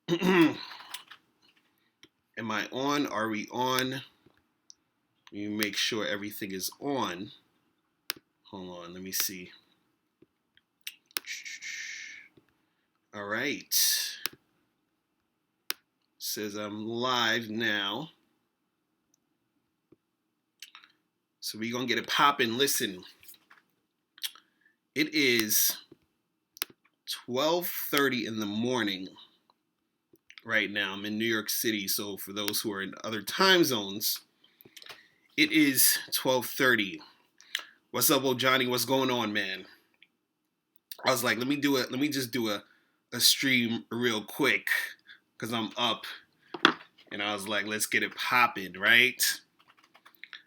Am I on? Are we on? You make sure everything is on. Hold on, let me see. All right. Says I'm live now. So we're going to get it popping. Listen, it is 12:30 in the morning right now. I'm in New York City, so for those who are in other time zones, it is 12:30. What's up, old Johnny? What's going on, man? I was like, let me just do a stream real quick because I'm up, and I was like, let's get it popping, right?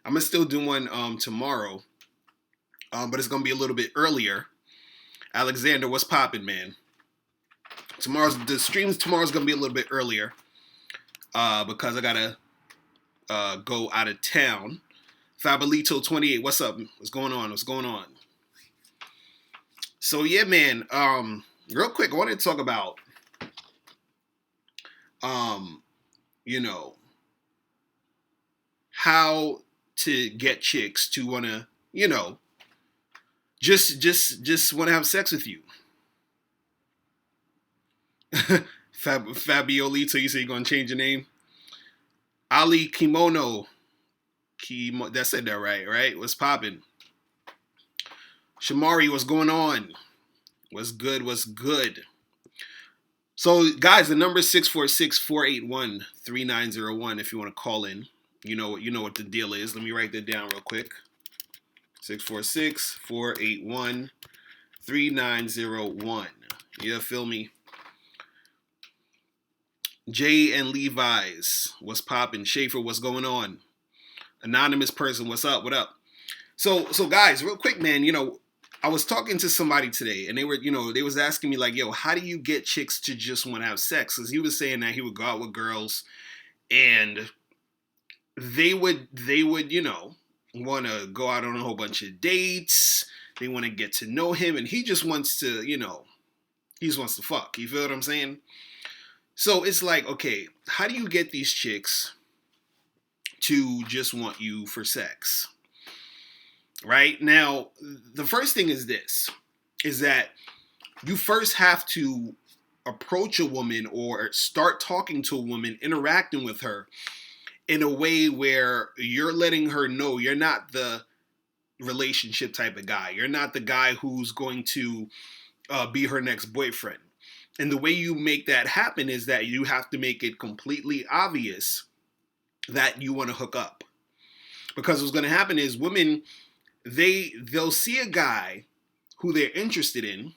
I'm gonna still do one tomorrow, but it's gonna be a little bit earlier. Alexander, what's popping, man? The streams tomorrow's gonna be a little bit earlier because I gotta go out of town. Fabelito 28, what's up? What's going on? What's going on? So yeah, man. Real quick, I wanted to talk about you know, how to get chicks to wanna, just wanna have sex with you. Fabiolito, you say you're gonna change your name? Ali Kimono. That said that right, right? What's popping? Shamari, what's going on? What's good? What's good? So, guys, the number is 646-481-3901 if you want to call in. You know what the deal is. Let me write that down real quick. 646-481-3901. Yeah, feel me? Jay and Levi's, what's popping? Schaefer, what's going on? Anonymous person, what's up? What up? So guys, real quick, man, I was talking to somebody today and they was asking me like, yo, how do you get chicks to just want to have sex? Because he was saying that he would go out with girls and they would, want to go out on a whole bunch of dates. They want to get to know him and he just wants to, he just wants to fuck. You feel what I'm saying? So it's like, okay, how do you get these chicks to just want you for sex? Right? Now, the first thing is this, is that you first have to approach a woman or start talking to a woman, interacting with her in a way where you're letting her know you're not the relationship type of guy. You're not the guy who's going to be her next boyfriend. And the way you make that happen is that you have to make it completely obvious that you want to hook up. Because what's going to happen is women, they'll see a guy who they're interested in,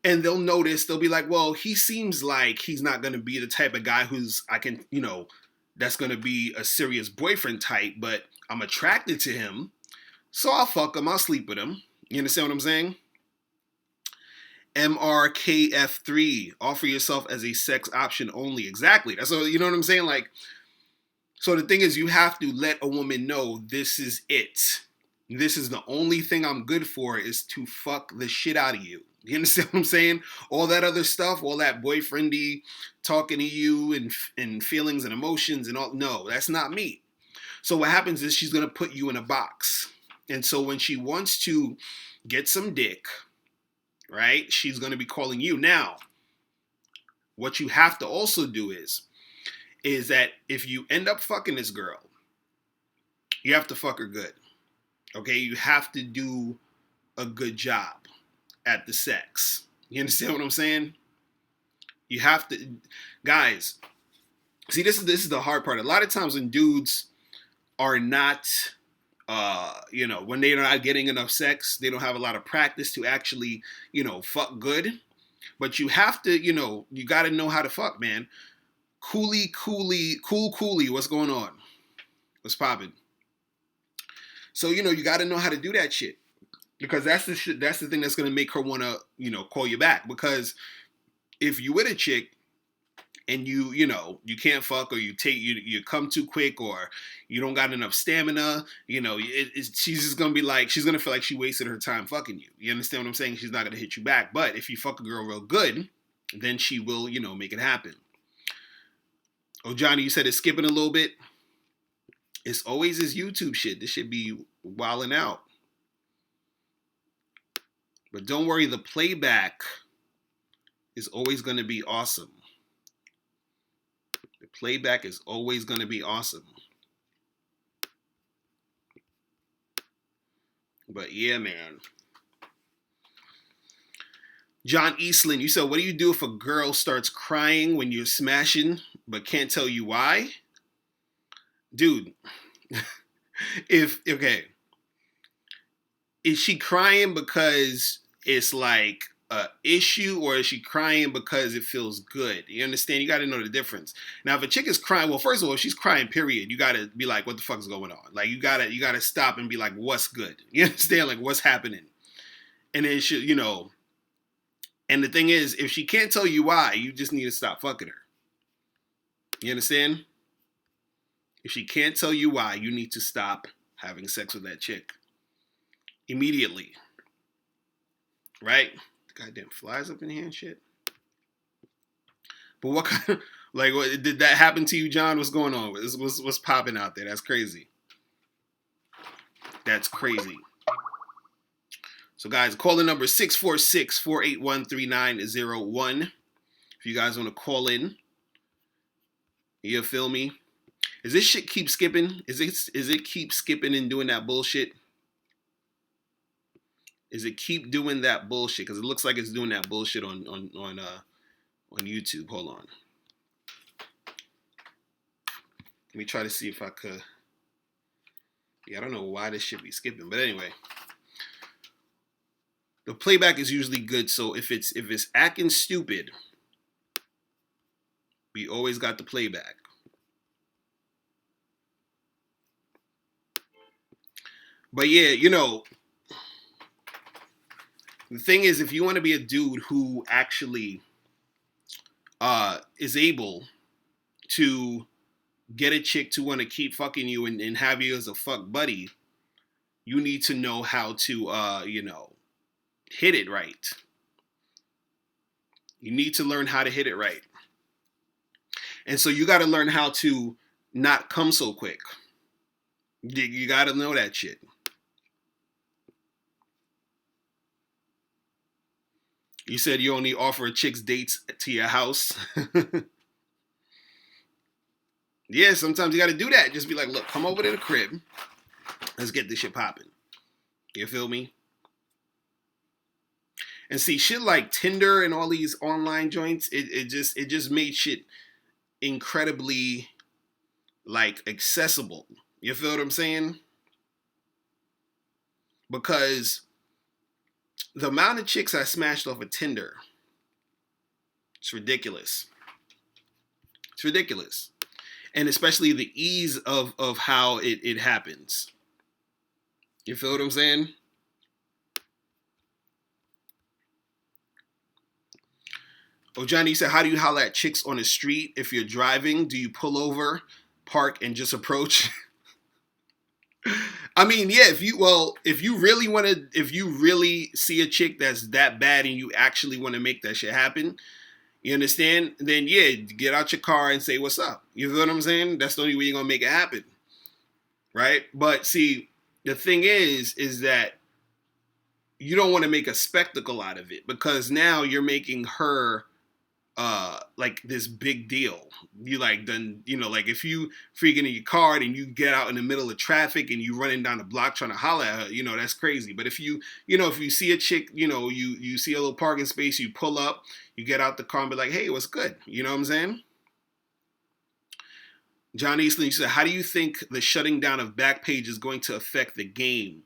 and they'll be like, well, he seems like he's not going to be the type of guy that's going to be a serious boyfriend type, but I'm attracted to him, so I'll fuck him, I'll sleep with him. You understand what I'm saying? MRKF3, offer yourself as a sex option only. Exactly. That's what, you know what I'm saying? Like, so the thing is, you have to let a woman know this is it. This is the only thing I'm good for, is to fuck the shit out of you. You understand what I'm saying? All that other stuff, all that boyfriendy talking to you and feelings and emotions and all, no, that's not me. So what happens is she's going to put you in a box. And so when she wants to get some dick, right, she's going to be calling you. Now, what you have to also do is that if you end up fucking this girl, you have to fuck her good. Okay? You have to do a good job at the sex. You understand what I'm saying? You have to, guys, see, this is the hard part. A lot of times when dudes are not, when they're not getting enough sex, they don't have a lot of practice to actually, fuck good. But you have to, you got to know how to fuck, man. Cool Cooley, what's going on? What's popping? So, you got to know how to do that shit. Because that's the thing that's going to make her want to, call you back. Because if you with a chick and you can't fuck, or you come too quick, or you don't got enough stamina, she's just going to be like, she's going to feel like she wasted her time fucking you. You understand what I'm saying? She's not going to hit you back. But if you fuck a girl real good, then she will, make it happen. Oh, Johnny, you said it's skipping a little bit. It's always his YouTube shit. This should be wilding out. But don't worry, the playback is always going to be awesome. The playback is always going to be awesome. But yeah, man. John Eastland, you said, what do you do if a girl starts crying when you're smashing but can't tell you why? Dude, okay, is she crying because it's like a issue, or is she crying because it feels good? You understand? You got to know the difference. Now, if a chick is crying, well, first of all, if she's crying, period, you got to be like, what the fuck is going on? Like, you gotta stop and be like, what's good? You understand? Like, what's happening? And then she, and the thing is, if she can't tell you why, you just need to stop fucking her. You understand? If she can't tell you why, you need to stop having sex with that chick immediately. Right? Goddamn flies up in here and shit. But what kind of, like, what, did that happen to you, John? What's going on? What's popping out there? That's crazy. That's crazy. So, guys, call in number 646-481-3901. If you guys want to call in, you feel me? Is this shit keep skipping? Is it keep skipping and doing that bullshit? Is it keep doing that bullshit? Because it looks like it's doing that bullshit on YouTube. Hold on. Let me try to see if I could. Yeah, I don't know why this should be skipping, but anyway, the playback is usually good. So if it's acting stupid, we always got the playback. But yeah, the thing is, if you want to be a dude who actually is able to get a chick to want to keep fucking you and have you as a fuck buddy, you need to know how to, hit it right. You need to learn how to hit it right. And so you got to learn how to not come so quick. You got to know that shit. You said you only offer chicks dates to your house. Yeah, sometimes you got to do that. Just be like, look, come over to the crib. Let's get this shit popping. You feel me? And see, shit like Tinder and all these online joints, it just made shit incredibly, like, accessible. You feel what I'm saying? Because the amount of chicks I smashed off of Tinder, it's ridiculous. It's ridiculous. And especially the ease of how it happens. You feel what I'm saying? Oh, Johnny, you said, how do you holler at chicks on the street if you're driving? Do you pull over, park, and just approach? I mean, yeah, if you really see a chick that's that bad and you actually want to make that shit happen, you understand? Then yeah, get out your car and say what's up. You feel what I'm saying? That's the only way you're gonna make it happen. Right? But see, the thing is that you don't want to make a spectacle out of it, because now you're making her like this big deal. You like then like if you freaking in your car and you get out in the middle of traffic and you running down the block trying to holler at her, that's crazy. But if you see a chick, you see a little parking space, you pull up, you get out the car and be like, hey, what's good? You know what I'm saying? John Eastland, you said, how do you think the shutting down of Backpage is going to affect the game?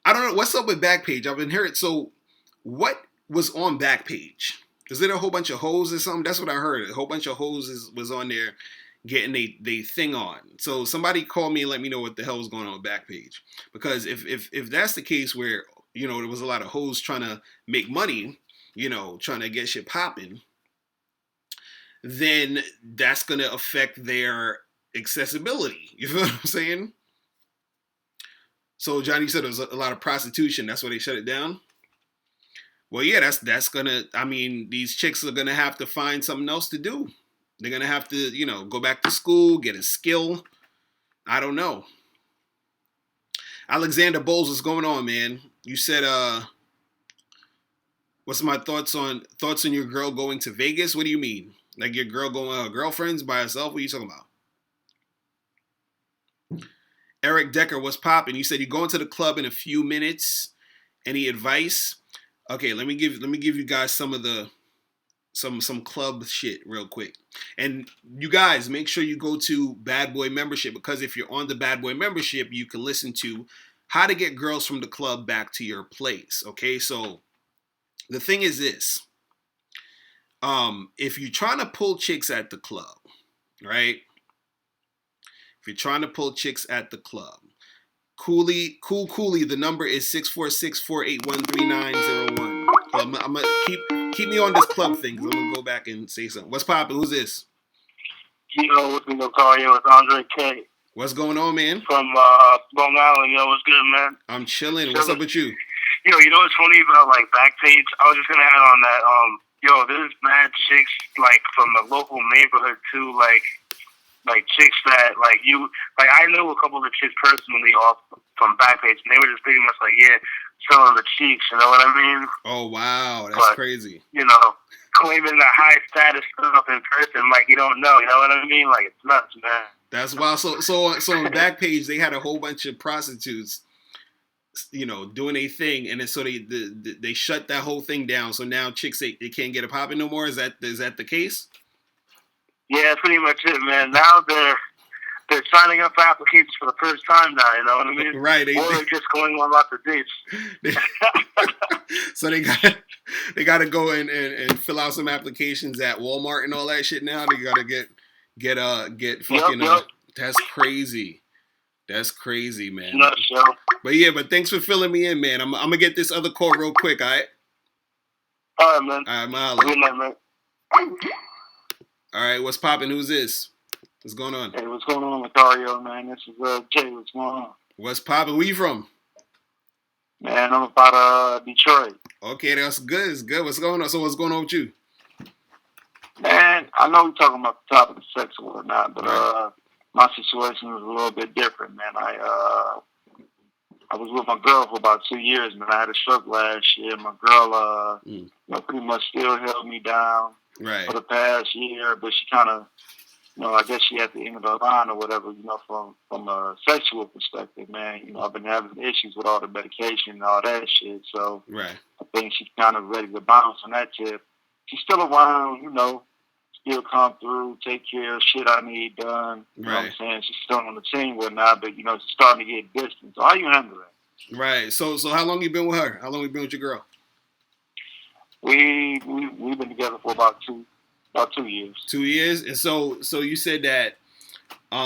I don't know. What's up with Backpage? I've been hearing. So what was on Backpage? Is it a whole bunch of hoes or something? That's what I heard. A whole bunch of hoes was on there getting they thing on. So somebody call me and let me know what the hell was going on with Backpage. Because if that's the case where, there was a lot of hoes trying to make money, trying to get shit popping, then that's going to affect their accessibility. You feel what I'm saying? So Johnny said there was a lot of prostitution. That's why they shut it down. Well, yeah, that's gonna. I mean, these chicks are gonna have to find something else to do. They're gonna have to, go back to school, get a skill. I don't know. Alexander Bowles, what's going on, man? You said, what's my thoughts on your girl going to Vegas? What do you mean? Like your girl going, girlfriends by herself? What are you talking about? Eric Decker, what's popping? You said you're going to the club in a few minutes. Any advice? Okay, let me give you guys some of the some club shit real quick. And you guys, make sure you go to Bad Boy membership, because if you're on the Bad Boy membership, you can listen to how to get girls from the club back to your place. Okay, so the thing is this: if you're trying to pull chicks at the club, right? If you're trying to pull chicks at the club, Cooley, the number is 646-481-3901. So I'm gonna keep me on this club thing, because I'm gonna go back and say something. What's poppin'? Who's this? Yo, what's Locario? It's Andre K. What's going on, man? From Long Island. Yo, what's good, man? I'm chilling. What's up with you? Yo, you know what's funny about like Backpage? I was just gonna add on that. Yo, there's mad chicks like from the local neighborhood too, like chicks that I know a couple of chicks personally off from Backpage, and they were just pretty much like, yeah, selling the cheeks, you know what I mean? Oh wow, that's crazy. You know, claiming the high status stuff in person, like you don't know, you know what I mean? Like it's nuts, man. That's wild. So on Backpage, they had a whole bunch of prostitutes, doing a thing, and then so they shut that whole thing down. So now chicks they can't get a poppin' no more. Is that the case? Yeah, that's pretty much it, man. Now they're signing up for applications for the first time now, you know what I mean? Right. Or they're just going on lots of dates. So they got to go and fill out some applications at Walmart and all that shit now. They got to get fucking. Yep. That's crazy. That's crazy, man. Nuts, yo. But thanks for filling me in, man. I'm gonna get this other call real quick, all right? All right, man. All right, Mahalo. Good night, man. All right, what's poppin'? Who's this? What's going on? Hey, what's going on with Locario, man? This is Jay. What's going on? What's poppin'? Where you from? Man, I'm about Detroit. Okay, that's good. It's good. What's going on? So what's going on with you? Man, I know we're talking about the topic of sex or whatnot, but right. My situation was a little bit different, man. I was with my girl for about 2 years, man. I had a stroke last year. My girl, pretty much still held me down for the past year, but she kind of, I guess she at the end of the line or whatever, from a sexual perspective, man. I've been having issues with all the medication and all that shit, so I think she's kind of ready to bounce on that tip. She's still around, still come through, take care of shit I need done. You know what I'm saying? She's still on the team with whatnot, but, she's starting to get distant. So how you handle that? Right. So how long you been with her? How long you been with your girl? We've been together for about 2 years. 2 years? And so you said that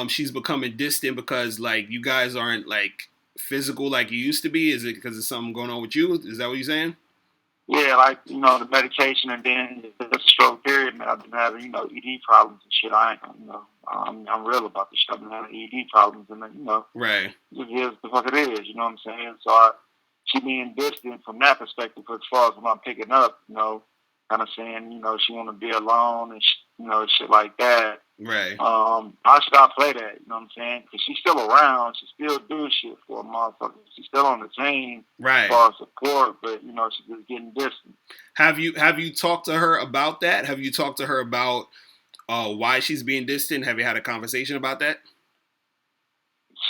she's becoming distant because, like, you guys aren't, like, physical like you used to be? Is it because of something going on with you? Is that what you're saying? Yeah, like, the medication and then the stroke period, man. I've been having, ED problems and shit. I'm real about this shit. I've been having ED problems and then, right. It is the fuck it is, you know what I'm saying? So she being distant from that perspective as far as when I'm picking up, kind of saying, she want to be alone and, shit like that. Right. How should I play that? You know what I'm saying? Because she's still around. She's still doing shit for a motherfucker. She's still on the team as far as support, but, she's just getting distant. Have you talked to her about that? Have you talked to her about why she's being distant? Have you had a conversation about that?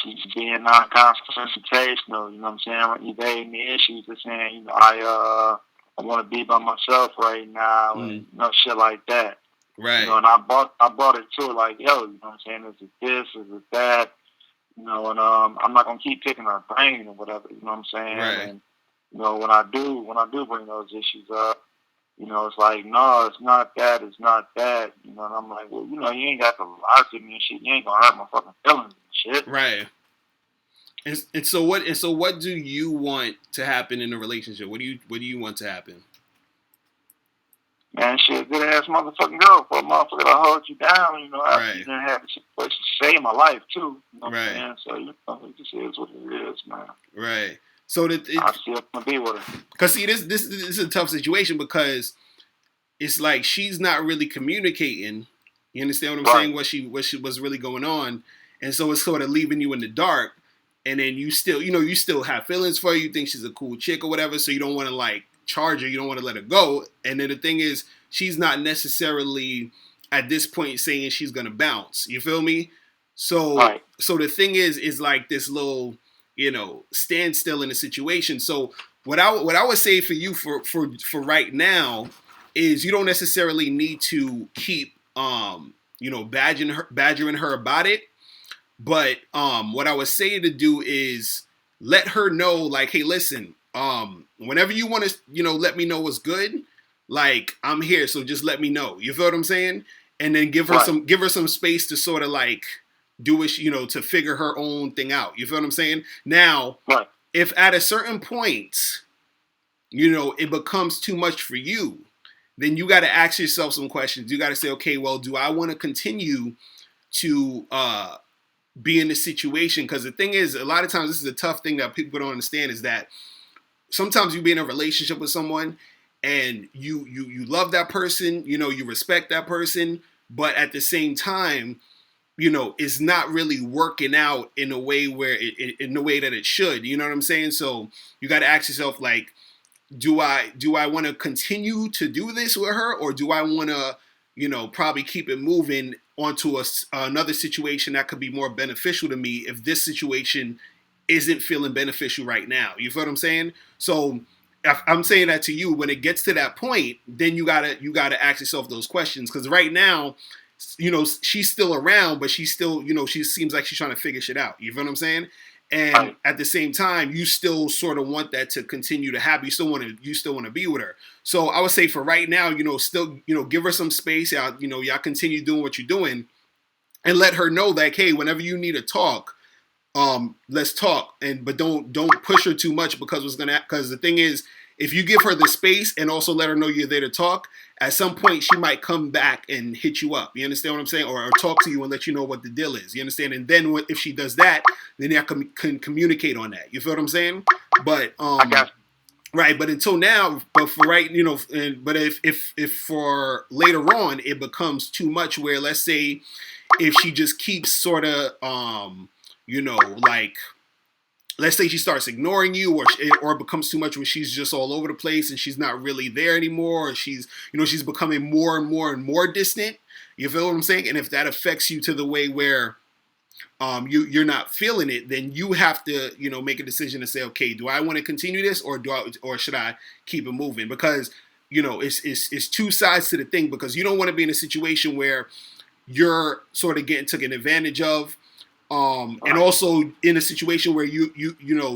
She's being non-confrontational, you know what I'm saying? Evading the issues, just saying, I want to be by myself right now, and shit like that. Right. And I brought it to her like, yo, you know what I'm saying? Is it this? Is it that? And I'm not gonna keep picking her brain or whatever. You know what I'm saying? Right. And when I do bring those issues up, it's like, no, it's not that. It's not that. And I'm like, well, you ain't got to lie to me and shit. You ain't gonna hurt my fucking feelings and shit. Right. And so what do you want to happen in a relationship? What do you want to happen? Man, shit, good ass motherfucking girl for a motherfucker to hold you down, after you didn't have the situation saved my life too. You know what I'm saying? So it just is what it is, man. Right. So I still want to be with her. Cause see, this is a tough situation because it's like she's not really communicating You understand what I'm Right. saying? What she was really going on, and so it's sort of leaving you in the dark. And then you still, you still have feelings for her. You think she's a cool chick or whatever, so you don't want to like charge her. You don't want to let her go. And then the thing is, she's not necessarily at this point saying she's gonna bounce. You feel me? So Right. so the thing is like this little, standstill in the situation. So what I would say for you for right now is you don't necessarily need to keep badgering her about it. But what I would say to do is let her know, like, hey, listen, whenever you want to, let me know what's good, like I'm here, so just let me know. You feel what I'm saying? And then Right. give her some space to sort of like do it, to figure her own thing out. You feel what I'm saying? Now, Right. if at a certain point, it becomes too much for you, then you got to ask yourself some questions. You got to say, okay, well, do I want to continue to be in this situation? Because the thing is, a lot of times this is a tough thing that people don't understand, is that sometimes you be in a relationship with someone and you love that person, you respect that person, but at the same time, it's not really working out in a way where in the way that it should. You know what I'm saying? So you got to ask yourself, like, do I want to continue to do this with her, or do I want to, probably keep it moving onto another situation that could be more beneficial to me if this situation isn't feeling beneficial right now? You feel what I'm saying? So if I'm saying that to you, when it gets to that point, then you gotta ask yourself those questions, because right now, she's still around, but she's still, she seems like she's trying to figure shit out. You feel what I'm saying? And Right. at the same time, you still sort of want that to continue to happen. You still want to be with her. So I would say for right now, still, give her some space. Y'all continue doing what you're doing, and let her know that, hey, whenever you need to talk, let's talk. But don't push her too much, because the thing is, if you give her the space and also let her know you're there to talk, at some point she might come back and hit you up. You understand what I'm saying? Or talk to you and let you know what the deal is. You understand? And then if she does that, then y'all can communicate on that. You feel what I'm saying? But I got right. But until now, but for right, but if for later on it becomes too much, where let's say if she just keeps sort of like, let's say she starts ignoring you, or it becomes too much where she's just all over the place and she's not really there anymore, or she's becoming more and more and more distant. You feel what I'm saying? And if that affects you to the way where you're not feeling it, then you have to make a decision to say, okay, do I want to continue this, or should I keep it moving? Because it's two sides to the thing, because you don't want to be in a situation where you're sort of getting taken advantage of, and right. also in a situation where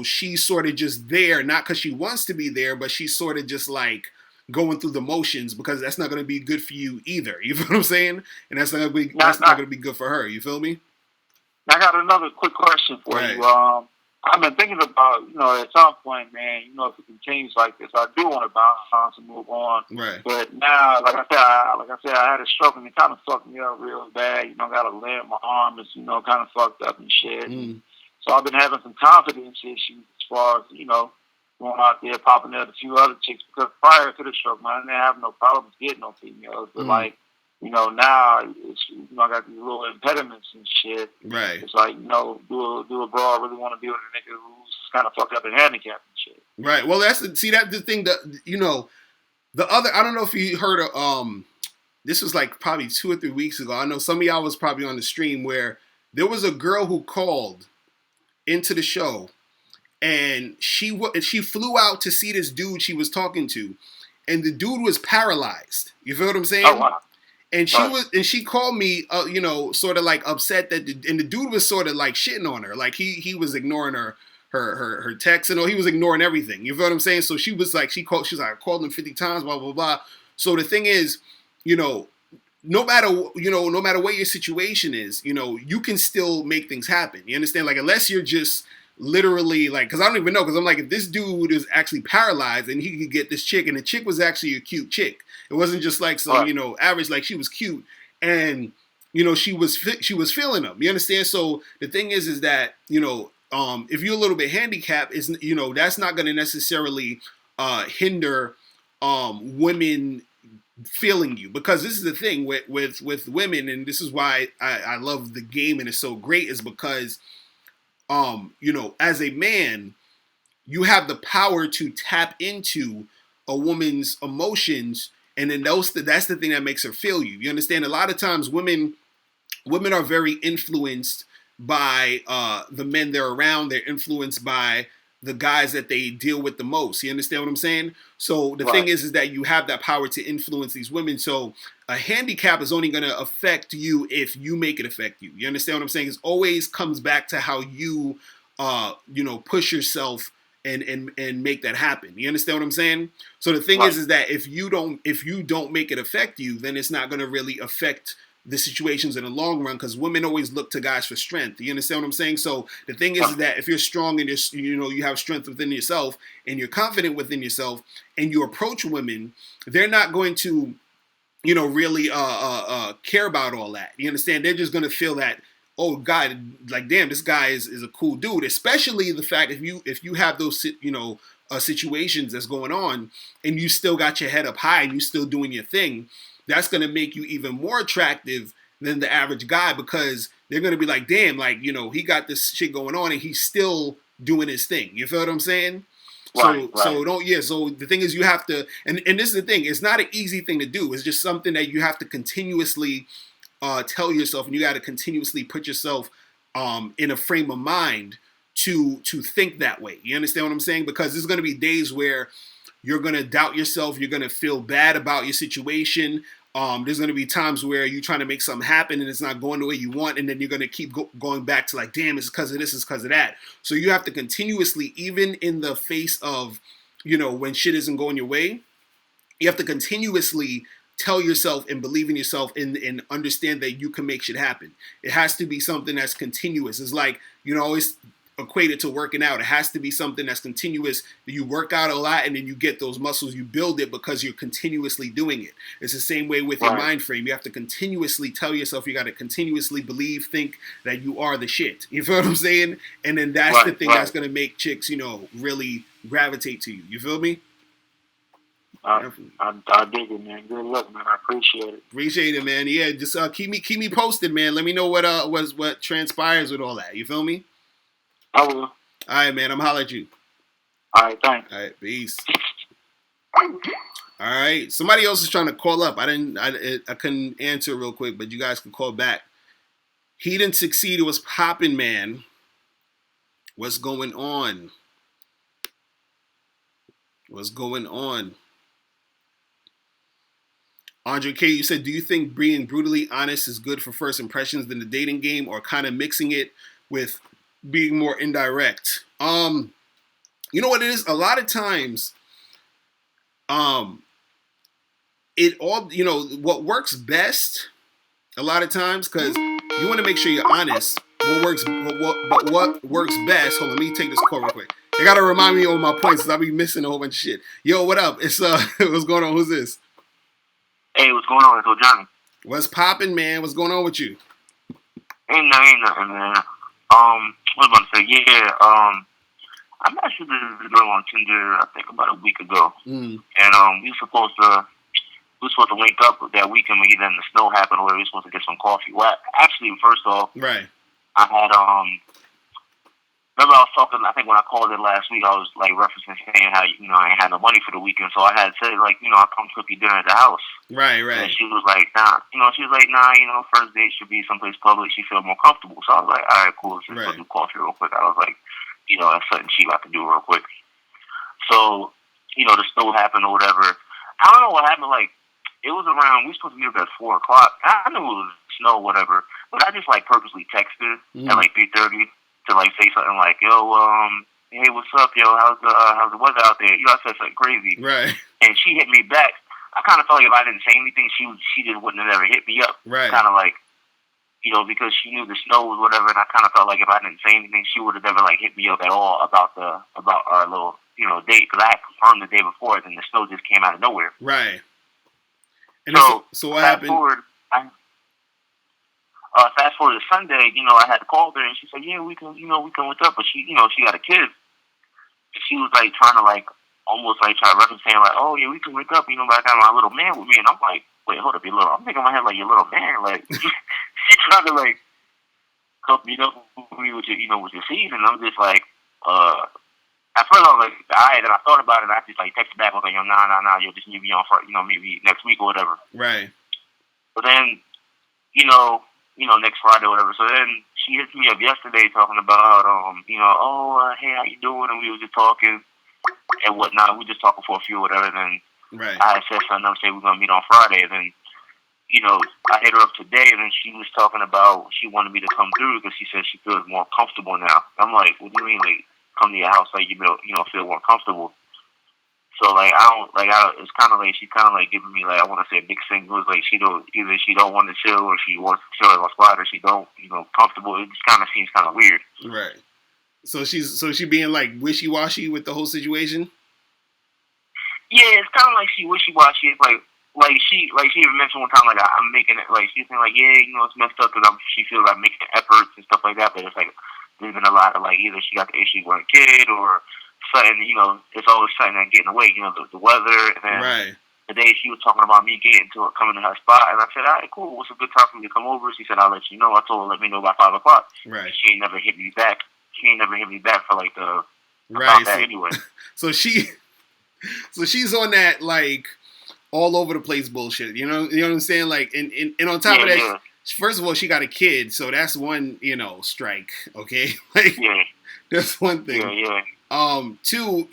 she's sort of just there, not because she wants to be there, but she's sort of just like going through the motions, because that's not going to be good for you either. You feel what I'm saying? And Now, that's not now, going to be good for her. You feel me? I got another quick question for you. Right. I've been thinking about, at some point, man, if it continues like this, I do want to bounce and move on. Right. But now, like I said, I had a stroke and it kind of fucked me up real bad. Got a limp, my arm is, kind of fucked up and shit. Mm. So I've been having some confidence issues as far as, going out there, popping out a few other chicks, because prior to the stroke, man, I didn't have no problems getting no females. But Mm. now it's, I got these little impediments and shit. Right. It's like, do a bro really want to be with a nigga who's kind of fucked up and handicapped and shit? Right. Well, that's the thing that the other. I don't know if you heard of this was like probably 2 or 3 weeks ago. I know some of y'all was probably on the stream where there was a girl who called into the show, and she flew out to see this dude she was talking to, and the dude was paralyzed. You feel what I'm Oh, saying? wow. And Right. she called me, sort of like upset and the dude was sort of like shitting on her, like he was ignoring her text and all. He was ignoring everything. You feel what I'm saying? So she was like, she's like, I called him 50 times, blah blah blah. So the thing is, no matter what your situation is, you can still make things happen. You understand? Like, unless you're just literally like, because I don't even know, because I'm like, if this dude is actually paralyzed and he could get this chick, and the chick was actually a cute chick. It wasn't just like some Right. average. Like, she was cute, and she was feeling them. You understand? So the thing is that if you're a little bit handicapped, is that's not going to necessarily hinder women feeling you, because this is the thing with women, and this is why I love the game and it's so great, is because as a man, you have the power to tap into a woman's emotions, and then that's the thing that makes her feel you. You understand? A lot of times women are very influenced by the men they're around. They're influenced by the guys that they deal with the most. You understand what I'm saying? So the thing Right. is that you have that power to influence these women. So a handicap is only going to affect you if you make it affect you. You understand what I'm saying? It always comes back to how you, push yourself and make that happen. You understand what I'm saying? So the thing Right. is that if you don't make it affect you, then it's not going to really affect the situations in the long run, because women always look to guys for strength. You understand what I'm saying? So the thing is Right. that if you're strong and you have strength within yourself and you're confident within yourself and you approach women, they're not going to really care about all that. You understand? They're just gonna feel that, oh God, like damn, this guy is a cool dude. Especially the fact if you have those situations that's going on and you still got your head up high and you still doing your thing, that's gonna make you even more attractive than the average guy, because they're gonna be like, damn, like he got this shit going on and he's still doing his thing. You feel what I'm saying? Right. So don't yeah. So the thing is, you have to, and this is the thing. It's not an easy thing to do. It's just something that you have to continuously tell yourself, and you got to continuously put yourself in a frame of mind to think that way. You understand what I'm saying? Because there's going to be days where you're going to doubt yourself. You're going to feel bad about your situation. There's going to be times where you're trying to make something happen and it's not going the way you want, and then you're going to keep going back to like, damn, it's because of this, it's because of that. So you have to continuously, even in the face of, when shit isn't going your way, you have to continuously tell yourself and believe in yourself and understand that you can make shit happen. It has to be something that's continuous. It's like, always equate it to working out. It has to be something that's continuous. You work out a lot and then you get those muscles, you build it because you're continuously doing it. It's the same way with your Right. mind frame. You have to continuously tell yourself, you got to continuously believe, think that you are the shit. You feel what I'm saying? And then that's the Right. thing that's Right. going to make chicks, really gravitate to you. You feel me? I, Definitely. I dig it, man. Good luck, man. I appreciate it. Appreciate it, man. Yeah, just keep me posted, man. Let me know what transpires with all that. You feel me? I will. All All right, man. I'm holler at you. right. Thanks. All right, peace. All right. Somebody else is trying to call up. I couldn't answer real quick, but you guys can call back. He didn't succeed. It was popping, man. What's going on? What's going on? Andre K, you said, do you think being brutally honest is good for first impressions in the dating game, or kind of mixing it with being more indirect? You know what it is? A lot of times, um, it all, what works best a lot of times, because you want to make sure you're honest. What works best? Hold on, let me take this call real quick. They gotta remind me of my points, because I'll be missing a whole bunch of shit. Yo, what up? It's what's going on? Who's this? Hey, what's going on? It's Johnny. What's popping, man? What's going on with you? Ain't nothing, man. What was I about to say? Yeah. I met this girl on Tinder, I think about a week ago, Mm. and we were supposed to link up that weekend when then the snow happened, or we were supposed to get some coffee. Well, actually, first off, Right. I had remember I was talking. I think when I called it last week, I was like referencing saying how I ain't had no money for the weekend, so I had said like I'll come cook you dinner at the house. Right. And Right. she was like, nah. She was like, nah. First date should be someplace public. She feel more comfortable. So I was like, all right, cool. Let's just go Right. do coffee real quick. I was like, that's something cheap I can do real quick. So the snow happened or whatever. I don't know what happened. Like it was around. We were supposed to meet up at 4 o'clock. I knew it was snow, or whatever. But I just like purposely texted at like 3:30 to like say something like, yo, hey, what's up, yo? How's the weather out there? I said something crazy, Right. and she hit me back. I kind of felt like if I didn't say anything, she just wouldn't have ever hit me up. Right. Kind of like, because she knew the snow was whatever, and I kind of felt like if I didn't say anything, she would have never like hit me up at all about our little date, because I had confirmed the day before, and the snow just came out of nowhere. Right. And so what fast happened? forward, fast forward to Sunday, I had to call her, and she said, yeah, we can link up, but she got a kid. She was like trying to like almost like try to reference saying like, oh yeah, we can wake up, you know, but I got my little man with me, and I'm like, wait, hold up, your little. I'm thinking in my head like your little man, like she trying to like hook me up with me with your, you know, with your seed, and I'm just like, at first I was like, alright, and I thought about it, and I just like texted back, I was like, yo, nah, you'll just need me on for, you know, maybe next week or whatever. Right. But then, you know, next Friday or whatever. So then she hits me up yesterday talking about, you know, hey, how you doing? And we were just talking and whatnot. We were just talking for a few or whatever. And then I said something else, say we're gonna meet on Friday. And then, you know, I hit her up today, and then she was talking about she wanted me to come through because she said she feels more comfortable now. I'm like, what do you mean, like, come to your house like you know, feel more comfortable? So like it's kind of like she's kind of like giving me like I want to say a big signals like she don't either she don't want to chill or she wants to chill at my spot or she don't comfortable. It just kind of seems kind of weird. Right. So she being like wishy washy with the whole situation. Yeah, it's kind of like she wishy washy. It's like she even mentioned one time like I'm making it like she's saying like yeah it's messed up because she feels I'm making efforts and stuff like that. But it's like there's been a lot of like either she got the issue with a kid or something, it's always something that get in the way, the weather. And then today she was talking about me coming to her spot, and I said, all right, cool. What's a good time for me to come over? She said, I'll let you know. I told her, let me know by 5 o'clock. Right. She ain't never hit me back. For like about that anyway. So she's on that like all over the place bullshit. You know what I'm saying? Like, and on top of that, first of all, she got a kid, so that's one strike. Okay, like that's one thing. Yeah. Two,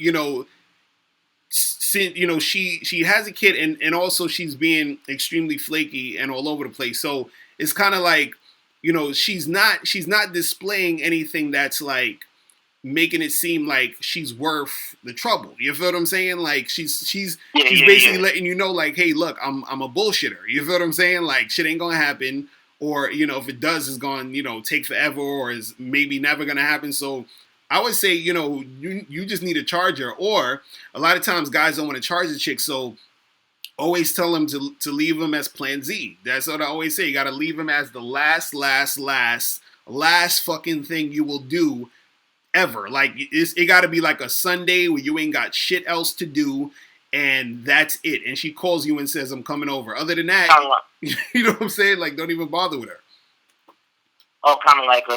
since she has a kid and also she's being extremely flaky and all over the place. So it's kind of like, she's not displaying anything that's like making it seem like she's worth the trouble. You feel what I'm saying? Like she's basically letting you know like, hey, look, I'm a bullshitter. You feel what I'm saying? Like shit ain't gonna happen, or if it does, it's gonna take forever, or is maybe never gonna happen. So I would say, you just need a charger, or a lot of times guys don't want to charge the chick, so always tell them to leave them as plan Z. That's what I always say. You got to leave them as the last fucking thing you will do ever. Like, it got to be like a Sunday where you ain't got shit else to do, and that's it. And she calls you and says, I'm coming over. Other than that, you know what I'm saying? Like, don't even bother with her. Oh, kind of like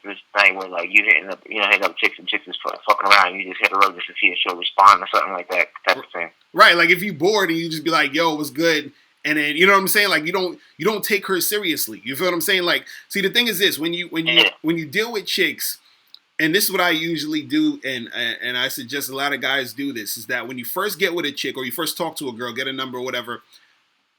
this thing where like you hitting up chicks and chicks is fucking around. You just hit her up just to see if she'll respond or something like that type of thing. Right, like if you bored and you just be like, "Yo, what's good?" And then you know what I'm saying? Like you don't take her seriously. You feel what I'm saying? Like, see, the thing is this: when you deal with chicks, and this is what I usually do, and I suggest a lot of guys do this, is that when you first get with a chick or you first talk to a girl, get a number or whatever.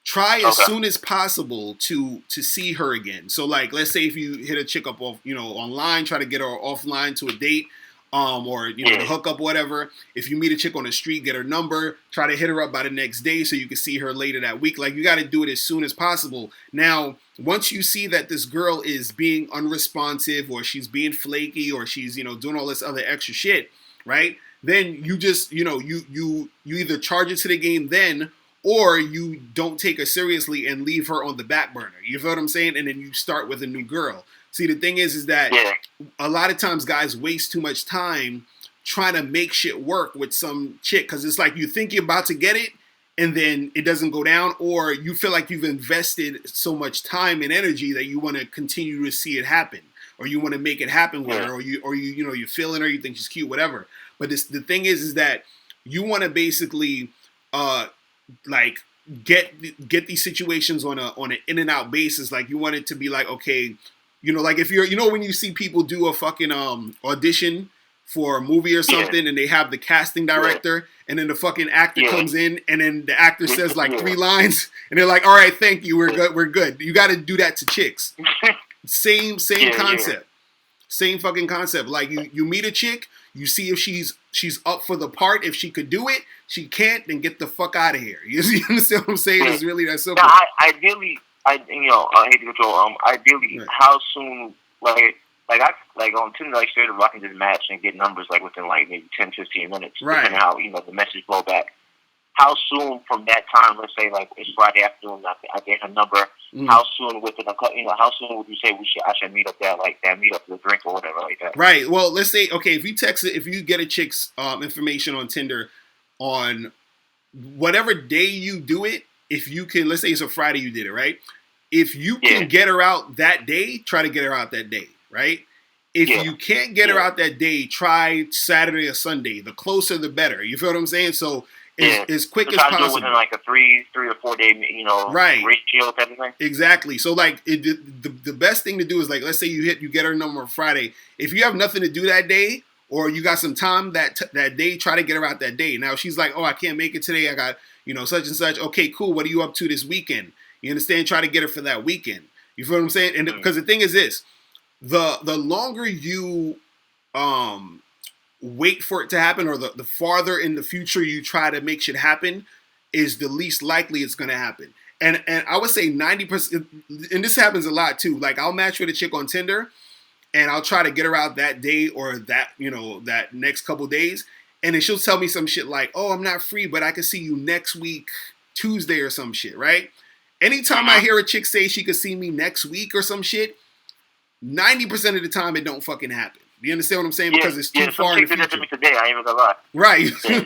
Try as soon as possible to see her again. So like, let's say if you hit a chick up off, online, try to get her offline to a date, or to hook up, whatever. If you meet a chick on the street, get her number. Try to hit her up by the next day so you can see her later that week. Like you got to do it as soon as possible. Now, once you see that this girl is being unresponsive or she's being flaky or she's doing all this other extra shit, right? Then you just you either charge it to the game then. Or you don't take her seriously and leave her on the back burner. You feel what I'm saying? And then you start with a new girl. See, the thing is that a lot of times guys waste too much time trying to make shit work with some chick. Because it's like you think you're about to get it, and then it doesn't go down. Or you feel like you've invested so much time and energy that you want to continue to see it happen. Or you want to make it happen with her. Or you're feeling her, you think she's cute, whatever. But the thing is that you want to basically... like get these situations on an in and out basis. Like you want it to be like, okay, like if you're when you see people do a fucking audition for a movie or something and they have the casting director and then the fucking actor comes in and then the actor says like 3 lines and they're like, all right, thank you, we're good. You got to do that to chicks. Same concept. Same fucking concept. Like you meet a chick, you see if she's up for the part. If she could do it, she can't, then get the fuck out of here. You understand what I'm saying? It's really that simple. Now, ideally, I hate to control. Ideally, how soon, like on Tinder, like straight up, I can just match and get numbers like within like maybe 10, 15 minutes, depending how the message flow back. How soon from that time? Let's say like it's Friday afternoon. I get her number. How soon within how soon would you say I should meet up meet up for the drink or whatever like that? Right. Well, let's say if you get a chick's information on Tinder, on whatever day you do it. If you can, let's say it's a Friday you did it, right? If you can get her out that day, try to get her out that day, right? If you can't get her out that day, try Saturday or Sunday. The closer, the better. You feel what I'm saying? So as quick as possible. Do it within like a three or 4 day, ratio type of thing. Exactly. So like the best thing to do is like, let's say you get her number on Friday. If you have nothing to do that day, or you got some time that day, try to get her out that day. Now if she's like, oh, I can't make it today, I got such and such. Okay, cool. What are you up to this weekend? You understand? Try to get her for that weekend. You feel what I'm saying? And because the thing is this, the longer you wait for it to happen, or the farther in the future you try to make shit happen, is the least likely it's going to happen. And I would say 90%, and this happens a lot too. Like I'll match with a chick on Tinder, and I'll try to get her out that day or that that next couple days, and then she'll tell me some shit like, "Oh, I'm not free, but I can see you next week Tuesday or some shit," right? Anytime I hear a chick say she could see me next week or some shit, 90% of the time it don't fucking happen. You understand what I'm saying? Because it's too far in the future. Did it to me today. I ain't even gonna lie. Right. Yeah.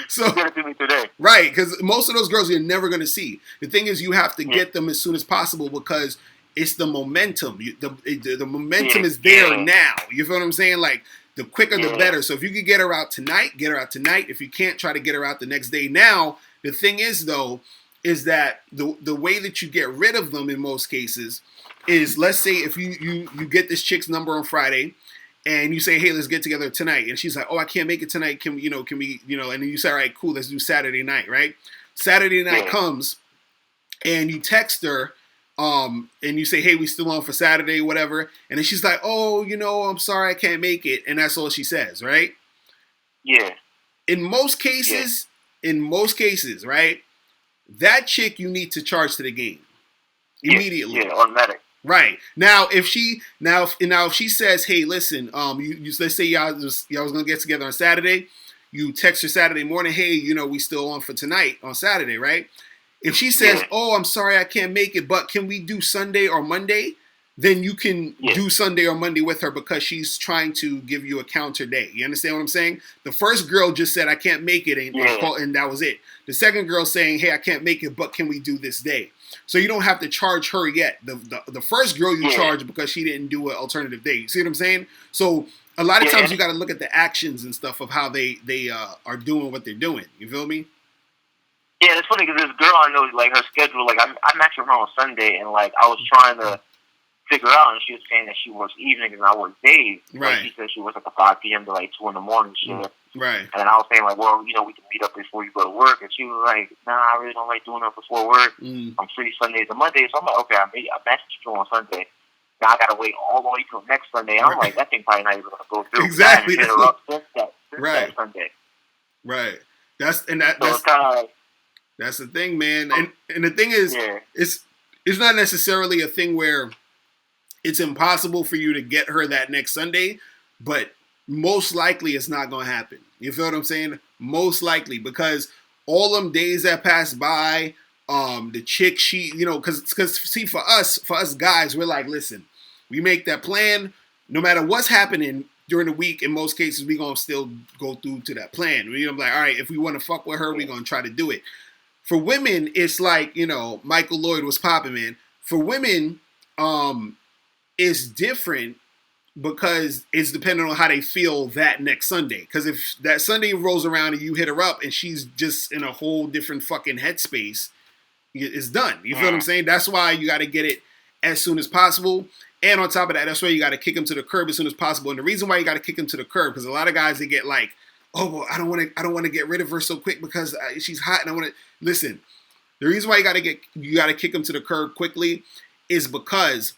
So did it to me today. Right, because most of those girls you're never gonna see. The thing is, you have to get them as soon as possible because it's the momentum. The momentum is there now. You feel what I'm saying? Like the quicker the better. So if you could get her out tonight, get her out tonight. If you can't, try to get her out the next day. Now the thing is though, is that the way that you get rid of them in most cases is, let's say if you get this chick's number on Friday and you say, hey, let's get together tonight, and she's like, oh, I can't make it tonight, can we and then you say, all right, cool, let's do Saturday night, right? Saturday night comes and you text her and you say, hey, we still on for Saturday, whatever, and then she's like, oh, I'm sorry, I can't make it, and that's all she says, right? In most cases, right, that chick you need to charge to the game immediately. Automatic. Right. Now if she says, hey, listen, let's say y'all was gonna get together on Saturday, you text her Saturday morning, hey, we still on for tonight on Saturday, right? If she says, oh, I'm sorry, I can't make it, but can we do Sunday or Monday? Then you can do Sunday or Monday with her because she's trying to give you a counter day. You understand what I'm saying? The first girl just said, I can't make it, and that was it. The second girl saying, hey, I can't make it, but can we do this day? So you don't have to charge her yet. The first girl you charge because she didn't do an alternative day. You see what I'm saying? So a lot of times you got to look at the actions and stuff of how they are doing what they're doing. You feel me? Yeah, it's funny because this girl I know, like her schedule, like I matched with her on Sunday, and like I was trying to figure out, and she was saying that she works evenings and I work days. Right. Like she said she works like a 5 p.m. to like 2 in the morning shit. Right. And I was saying like, well, we can meet up before you go to work. And she was like, nah, I really don't like doing it before work. I'm free Sundays and Mondays. So I'm like, okay, I messaged you on Sunday. Now I gotta wait all the way till next Sunday. I'm like, that thing probably not even gonna go through. Exactly. Since that Sunday. Right. That's kind of like, that's the thing, man. And the thing is, it's not necessarily a thing where it's impossible for you to get her that next Sunday, but most likely it's not going to happen. You feel what I'm saying? Most likely, because all them days that pass by, the chick, she, because see, for us guys, we're like, listen, we make that plan, no matter what's happening during the week, in most cases, we going to still go through to that plan. We're like, all right, if we want to fuck with her, we're going to try to do it. For women, it's like, Michael Lloyd was popping, man. For women, it's different because it's dependent on how they feel that next Sunday. Because if that Sunday rolls around and you hit her up and she's just in a whole different fucking headspace, it's done. You feel what I'm saying? That's why you got to get it as soon as possible. And on top of that, that's why you got to kick them to the curb as soon as possible. And the reason why you got to kick them to the curb, because a lot of guys, they get like, oh, well, I don't want to get rid of her so quick because she's hot and I want to listen. The reason why you got to kick them to the curb quickly is because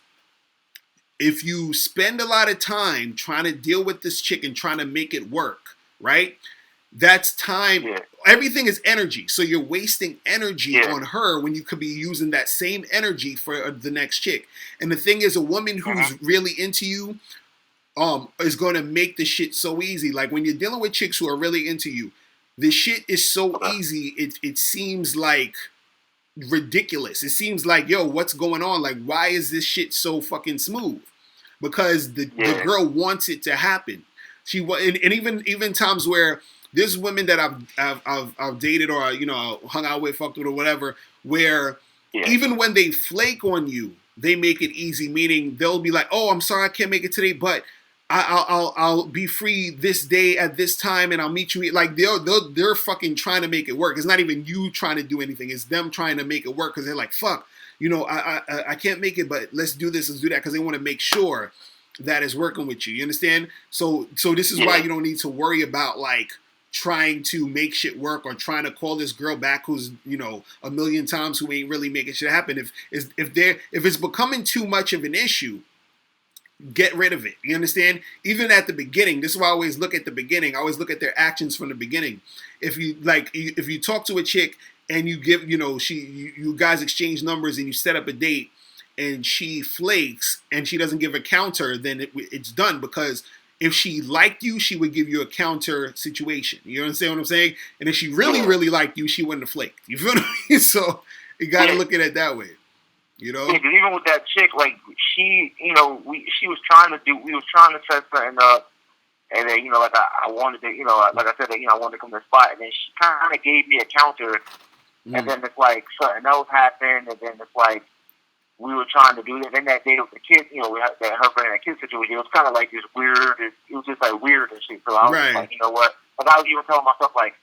if you spend a lot of time trying to deal with this chick and trying to make it work, right? That's time. Yeah. Everything is energy. So you're wasting energy on her when you could be using that same energy for the next chick. And the thing is, a woman who's really into you is going to make the shit so easy. Like when you're dealing with chicks who are really into you, the shit is so easy. It seems like ridiculous. It seems like, yo, what's going on? Like, why is this shit so fucking smooth? Because the girl wants it to happen. She and even times where there's women that I've dated or hung out with, fucked with or whatever, where Yeah. even when they flake on you, they make it easy. Meaning they'll be like, "Oh, I'm sorry, I can't make it today, but I'll be free this day at this time, and I'll meet you." Like they're fucking trying to make it work. It's not even you trying to do anything. It's them trying to make it work because they're like, "Fuck, I can't make it, but let's do this, let's do that," because they want to make sure that is working with you. You understand? So this is why you don't need to worry about like trying to make shit work or trying to call this girl back who's a million times who ain't really making shit happen. If it's becoming too much of an issue, get rid of it. You understand? Even at the beginning, this is why I always look at the beginning. I always look at their actions from the beginning. If you talk to a chick and you give you guys exchange numbers and you set up a date and she flakes and she doesn't give a counter, then it's done. Because if she liked you, she would give you a counter situation. You understand what I'm saying? And if she really, really liked you, she wouldn't have flaked. You feel what I mean? So you got to look at it that way. Yeah, because even with that chick, like she, we was trying to set something up, and then like I wanted to, like I said, I wanted to come to the spot, and then she kind of gave me a counter, and then it's like something else happened, and then it's like we were trying to do that. Then that day with the kids, we had that her and that kid situation. It was kind of like this weird. It was just like weird and shit. So I was just like, you know what? Like I was even telling myself like,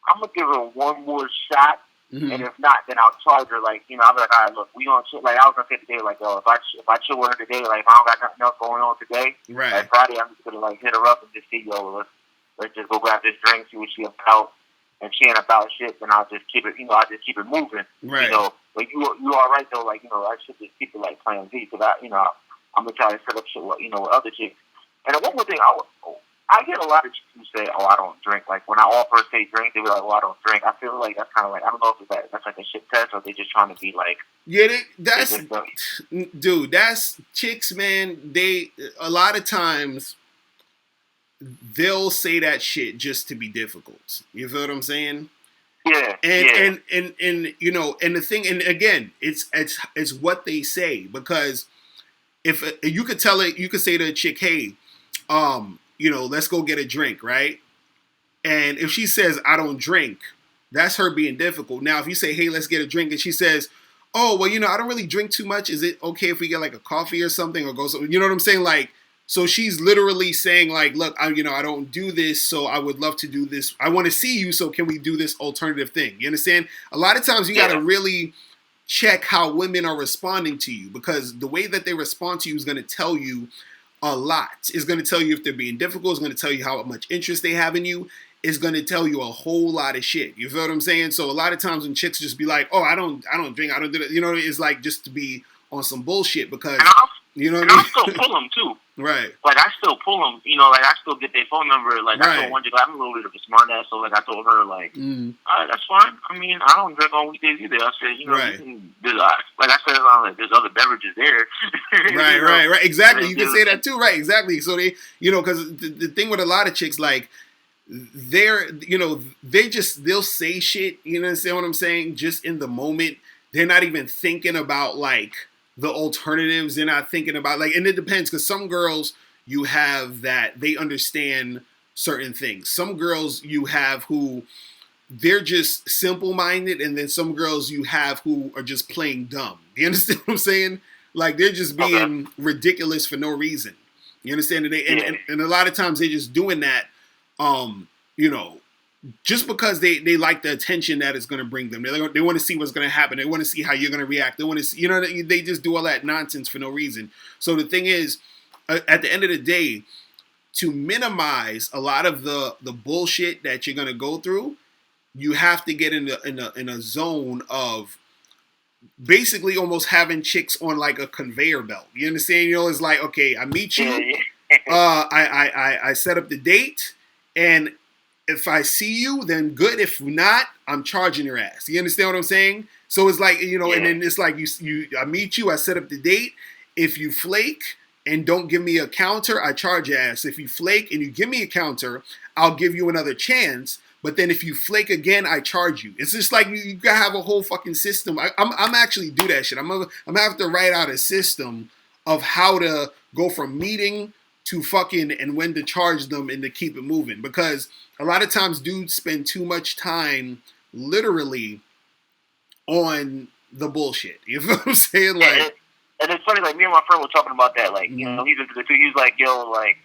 I'm gonna give her one more shot. Mm-hmm. And if not, then I'll charge her. Like, I'll be like, all right, look, we gonna chill. Like, I was gonna say today, like, if I chill with her today, like, if I don't got nothing else going on today, right? Like Friday, I'm just gonna like hit her up and just see, let's just go grab this drink, see what she about, and she ain't about shit. Then I'll just keep it, I'll just keep it moving, right? Like you all right though, like, I should just keep it like plan Z, because I'm gonna try to set up shit, with other chicks. And one more thing, I get a lot of chicks who say, "Oh, I don't drink." Like when I offer say drink, they be like, "Oh, I don't drink." I feel like that's kind of like, I don't know if that's like a shit test or they just trying to be like. Yeah, that's chicks, man. They a lot of times they'll say that shit just to be difficult. You feel what I'm saying? Yeah. And and the thing, and again, it's what they say, because if you could say to a chick, "Hey, let's go get a drink," right? And if she says, "I don't drink," that's her being difficult. Now, if you say, "Hey, let's get a drink," and she says, "Oh, well, I don't really drink too much. Is it okay if we get like a coffee or something or go?" You know what I'm saying? Like, so she's literally saying like, "Look, I don't do this, so I would love to do this. I want to see you, so can we do this alternative thing?" You understand? A lot of times you got to really check how women are responding to you, because the way that they respond to you is going to tell you a lot. It's going to tell you if they're being difficult. It's going to tell you how much interest they have in you. It's going to tell you a whole lot of shit. You feel what I'm saying? So a lot of times when chicks just be like, "Oh, I don't drink, I don't do that," it's like just to be on some bullshit, because I still pull them too. Right. Like I still pull them. Like I still get their phone number. Like I told one chick, I'm a little bit of a smart ass, so like I told her like, all right, that's fine. I mean, I don't drink on weekdays either. I said, right. Like I said, there's other beverages there. Right. Exactly. You can say that too. Right. Exactly. So they, because the thing with a lot of chicks, like, they'll say shit, understand what I'm saying? Just in the moment. They're not even thinking about like the alternatives. They're not thinking about like, and it depends, because some girls you have that they understand certain things. Some girls you have who they're just simple-minded, and then some girls you have who are just plain dumb. You understand what I'm saying? Like they're just being ridiculous for no reason. You understand? And a lot of times they're just doing that, just because they like the attention that it's going to bring them. They want to see what's going to happen. They want to see how you're going to react. They want to see, they just do all that nonsense for no reason. So the thing is, at the end of the day, to minimize a lot of the bullshit that you're going to go through, you have to get in a zone of basically almost having chicks on like a conveyor belt. You understand? It's like, okay, I meet you, I set up the date, and if I see you, then good. If not, I'm charging your ass. You understand what I'm saying? So it's like, and then it's like I meet you, I set up the date. If you flake and don't give me a counter, I charge your ass. If you flake and you give me a counter, I'll give you another chance. But then if you flake again, I charge you. It's just like you gotta have a whole fucking system. I'm actually do that shit. I'm gonna have to write out a system of how to go from meeting to fucking and when to charge them and to keep it moving. Because a lot of times dudes spend too much time literally on the bullshit. You feel what I'm saying? Like, and it's funny, like me and my friend were talking about that. Like, you mm-hmm. know, he's into the two. He's like, yo, like,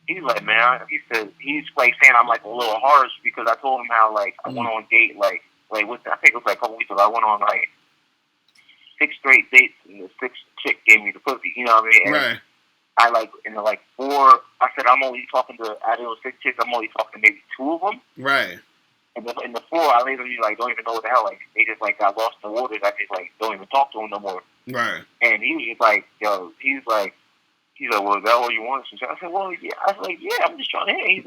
he's like, man, he said he's like saying I'm like a little harsh because I told him how like I went on date like with I think it was like a couple weeks ago. I went on like 6 straight dates and the 6th chick gave me the pussy. You know what I mean? And right. I like in the like 4. I said I'm only talking to out of those 6 chicks. I'm only talking to maybe 2 of them. Right. And in the 4, I literally like don't even know what the hell. Like they just like got lost in the waters. I just like don't even talk to them no more. Right. And he was just like, yo, he's like, well, is that all you want? I said, well, yeah. I was like, yeah, I'm just trying to hit. He's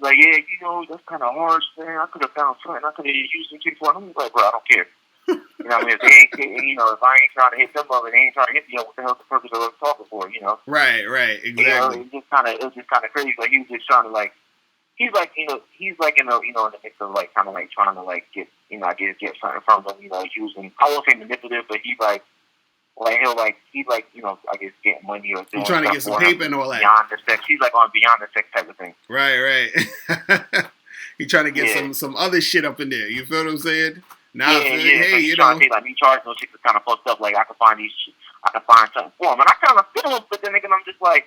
like, yeah, you know, that's kind of harsh, man. I could have found something. I could have used some chicks for him. He's like, bro, I don't care. You know what I mean? If they ain't, you know, if I ain't trying to hit them up and they ain't trying to hit me up, what the hell's the purpose of us talking for? You know? Right. Exactly. You know, it was just kind of crazy. Like he was just trying to like, he's like, you know, he's like in the, you know, in the mix of like kind of like trying to like get, you know, I guess get something from them. You know, using, I won't say manipulative, but he's like he'll like he's like, you know, I guess getting money or doing trying to get some paper and all that beyond the sex. He's like on beyond the sex type of thing. Right. He trying to get some other shit up in there. You feel what I'm saying? Now, hey, you know, like me charging those chicks is kind of fucked up. Like I can find something for them, and I kind of feel it, but then again, I'm just like,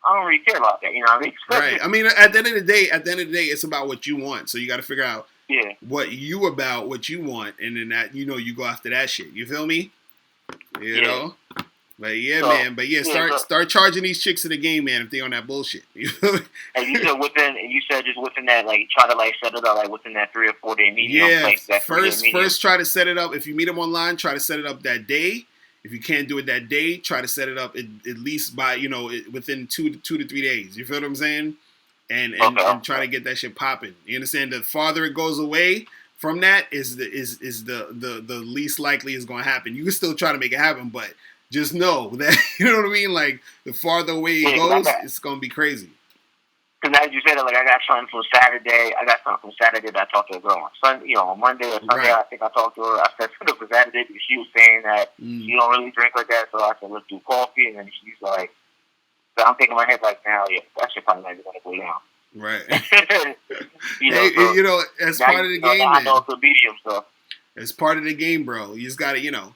I don't really care about that. You know what I mean? Right. I mean, at the end of the day, it's about what you want. So you got to figure out what you want, and then that, you know, you go after that shit. You feel me? You know? But man. But start charging these chicks in the game, man, if they on that bullshit. And you said just within that, like, try to like set it up like within that 3 or 4 day meeting. Yeah. First try to set it up. If you meet them online, try to set it up that day. If you can't do it that day, try to set it up at least by, you know, within 2 to 3 days. You feel what I'm saying? And try to get that shit popping. You understand? The farther it goes away from that is the least likely is going to happen. You can still try to make it happen, but just know that, you know what I mean? Like, the farther away it goes, it's going to be crazy. Because as you said, like, I got something from Saturday. That I talked to a girl on Sunday, you know, on Monday or Sunday. Right. I think I talked to her. I said something for Saturday because she was saying that you don't really drink like that. So I said, let's do coffee. And then she's like, so I'm thinking in my head, like, now, yeah, that shit probably not even going to go down. Right. you know, as part of the game, man. It's a medium, so. It's part of the game, bro. You just got to, you know,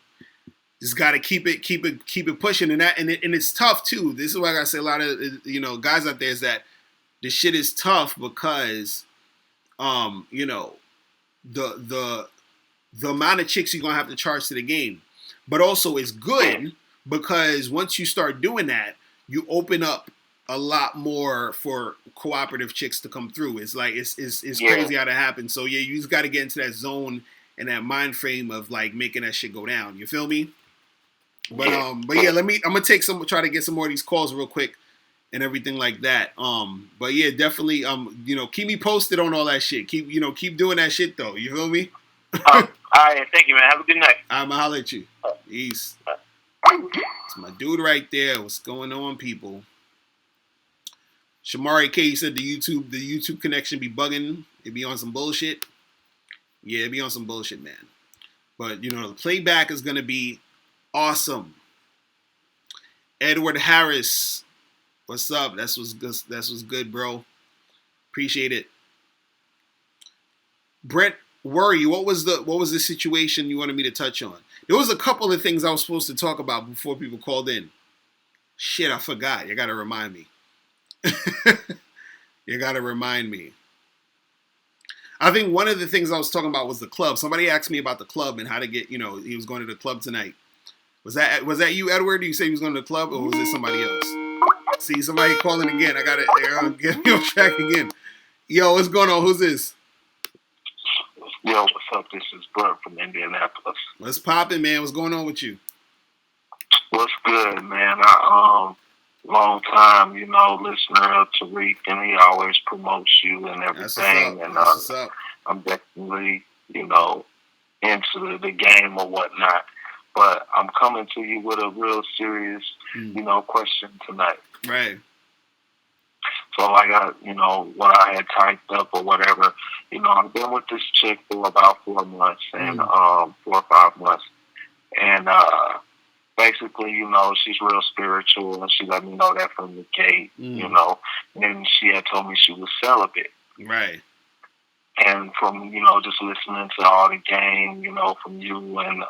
keep it pushing. And it's tough, too. This is why I got to say a lot of, you know, guys out there is that the shit is tough because, you know, the amount of chicks you're going to have to charge to the game. But also it's good because once you start doing that, you open up a lot more for cooperative chicks to come through. It's like, it's crazy how that happens. So yeah, you just got to get into that zone and that mind frame of like making that shit go down. You feel me? But yeah, I'm going to try to get some more of these calls real quick and everything like that. But yeah, definitely, you know, keep me posted on all that shit. Keep doing that shit though. You feel me? All right, thank you, man. Have a good night. I'm gonna holler at you. Peace. It's my dude right there. What's going on, people? Shamari K said the YouTube connection be bugging. It be on some bullshit. Yeah, it be on some bullshit, man. But you know, the playback is gonna be awesome. Edward Harris, what's up? That's what's good, bro. Appreciate it. Brett Worry, what was the situation you wanted me to touch on? There was a couple of things I was supposed to talk about before people called in. Shit, I forgot. You gotta remind me. You gotta remind me. I think one of the things I was talking about was the club. Somebody asked me about the club and how to get, you know, he was going to the club tonight. Was that you, Edward? Did you say he was going to the club, or was it somebody else? See, somebody calling again. I got to get me on track again. Yo, what's going on? Who's this? Yo, what's up? This is Bert from Indianapolis. What's poppin', man? What's going on with you? What's good, man? I long time, you know, listener of Tariq, and he always promotes you and everything. That's what's up. I'm definitely, you know, into the game or whatnot. But I'm coming to you with a real serious, you know, question tonight. Right. So I got, you know, what I had typed up or whatever. You know, I've been with this chick for about 4 months and 4 or 5 months. And basically, she's real spiritual, and she let me know that from the gate, and she had told me she was celibate. Right. And from, just listening to all the game, from you and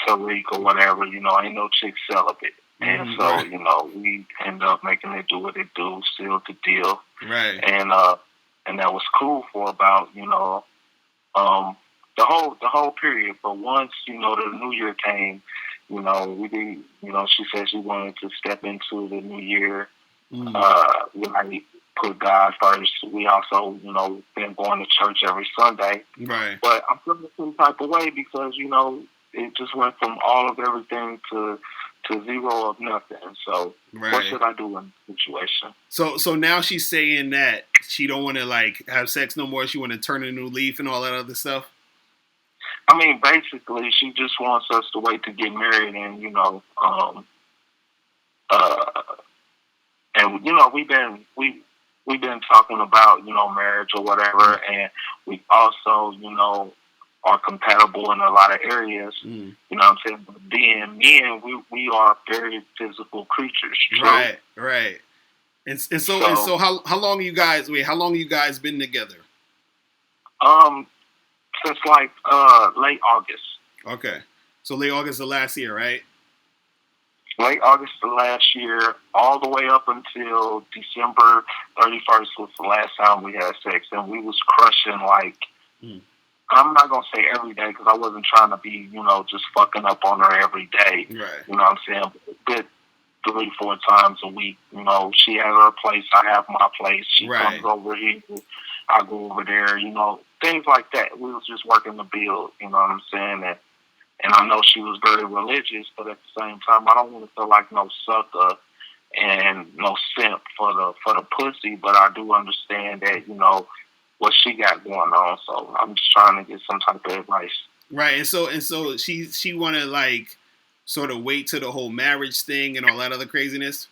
Tariq or whatever, ain't no chick celibate. And so, right. We end up making it do what it do, seal the deal. Right. And that was cool for about, the whole period. But once, the new year came, we did, she said she wanted to step into the new year, right, put God first. We also, been going to church every Sunday. Right. But I'm feeling some type of way because, it just went from all of everything to zero of nothing. So right. What should I do in the situation? So now she's saying that she don't want to like have sex no more. She want to turn a new leaf and all that other stuff. I mean, basically, she just wants us to wait to get married, and we've been talking about marriage or whatever, and we also are compatible in a lot of areas. You know what I'm saying? But being men, we are very physical creatures. True? Right, right. And so how long you guys been together? Since like late August. Okay. So late August of last year, right? Late August of last year, all the way up until December 31st was the last time we had sex, and we was crushing like. I'm not gonna say every day because I wasn't trying to be, just fucking up on her every day. Right. You know what I'm saying? But 3-4 times a week. She has her place, I have my place. She comes over here, I go over there. Things like that. We was just working the build. You know what I'm saying? And I know she was very religious, but at the same time, I don't want to feel like no sucker and no simp for the pussy. But I do understand that what she got going on. So I'm just trying to get some type of advice. Right, and so she want to like sort of wait to the whole marriage thing and all that other craziness.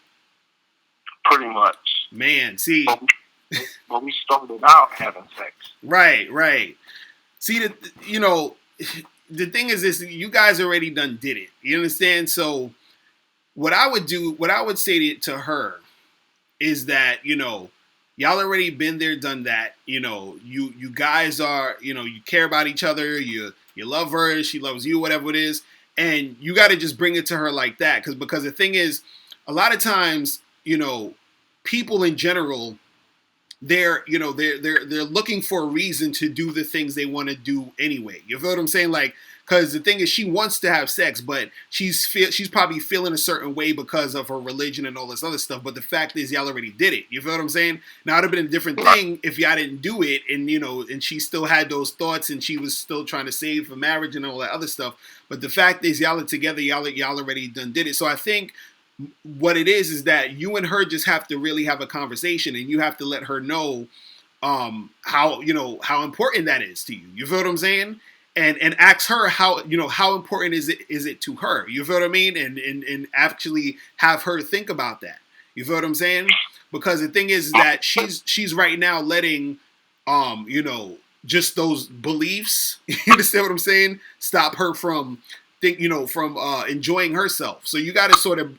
Pretty much. Man, see. But we started out having sex. Right. See, the thing is this: you guys already done did it. You understand? So what I would say to her is that y'all already been there, done that. You guys are you care about each other. You love her, she loves you, whatever it is, and you got to just bring it to her like that. Because the thing is, a lot of times people in general. They're looking for a reason to do the things they want to do anyway. You feel what I'm saying? Like, because the thing is, she wants to have sex, but she's probably feeling a certain way because of her religion and all this other stuff. But the fact is, y'all already did it. You feel what I'm saying? Now it'd have been a different thing if y'all didn't do it, and and she still had those thoughts, and she was still trying to save for marriage and all that other stuff. But the fact is, y'all are together. Y'all already done did it. So I think. What it is that you and her just have to really have a conversation, and you have to let her know how important that is to you. You feel what I'm saying? And ask her how important is it to her? You feel what I mean? And actually have her think about that. You feel what I'm saying? Because the thing is that she's right now letting just those beliefs, you understand what I'm saying, stop her from enjoying herself. So you got to sort of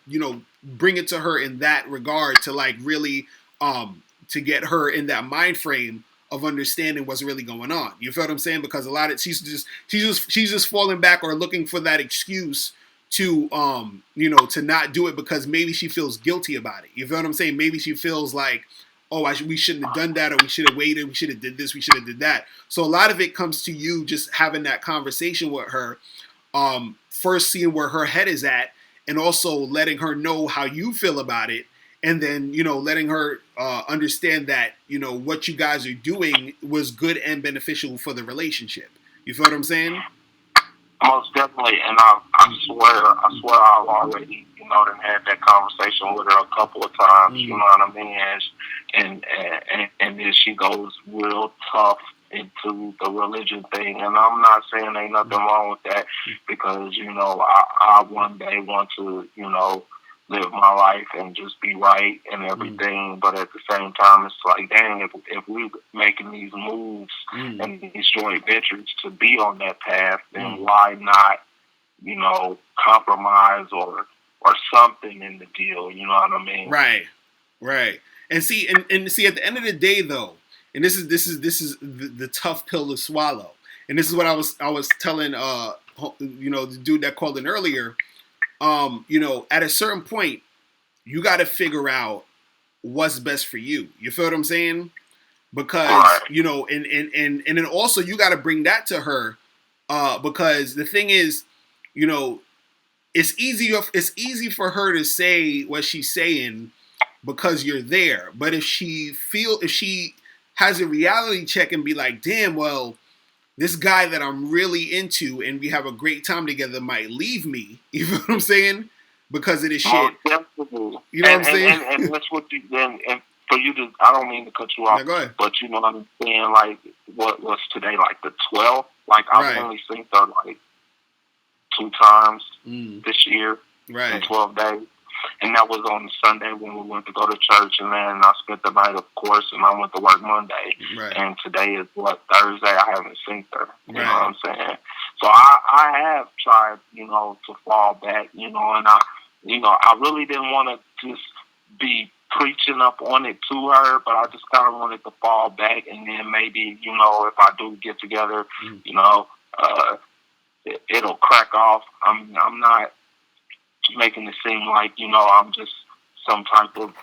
bring it to her in that regard to like really to get her in that mind frame of understanding what's really going on. You feel what I'm saying? Because a lot of she's just falling back or looking for that excuse to to not do it because maybe she feels guilty about it. You feel what I'm saying? Maybe she feels like, oh, we shouldn't have done that, or we should have waited, we should have did this, we should have did that. So a lot of it comes to you just having that conversation with her. First seeing where her head is at, and also letting her know how you feel about it, and then letting her understand that what you guys are doing was good and beneficial for the relationship. You feel what I'm saying? Most definitely, and I swear I've already done had that conversation with her a couple of times. You know what I mean? And then she goes real tough into the religion thing, and I'm not saying ain't nothing wrong with that, because I one day want to live my life and just be right and everything, but at the same time it's like, dang, if we're making these moves and these joint ventures to be on that path, then why not compromise or something in the deal. You know what I mean? Right. And see at the end of the day though, and this is the tough pill to swallow. And this is what I was telling the dude that called in earlier. At a certain point, you got to figure out what's best for you. You feel what I'm saying? Because Right. and then also you got to bring that to her, because the thing is, you know, it's easy for her to say what she's saying because you're there. But if she has a reality check and be like, damn, well, this guy that I'm really into and we have a great time together might leave me. You know what I'm saying? Because of this shit. Definitely. You know what I'm saying? And that's what you and for you to, I don't mean to cut you off, Now go ahead. but you know what I'm saying, like what was today, like the 12th? Like I've only seen her like 2 times this year in 12 days. And that was on Sunday when we went to go to church, and then I spent the night, of course, and I went to work Monday. Right. And today is Thursday. I haven't seen her. You know what I'm saying? So I have tried, to fall back, and I really didn't want to just be preaching up on it to her, but I just kind of wanted to fall back, and then maybe, if I do get together, it'll crack off. I'm not making it seem like, I'm just some type of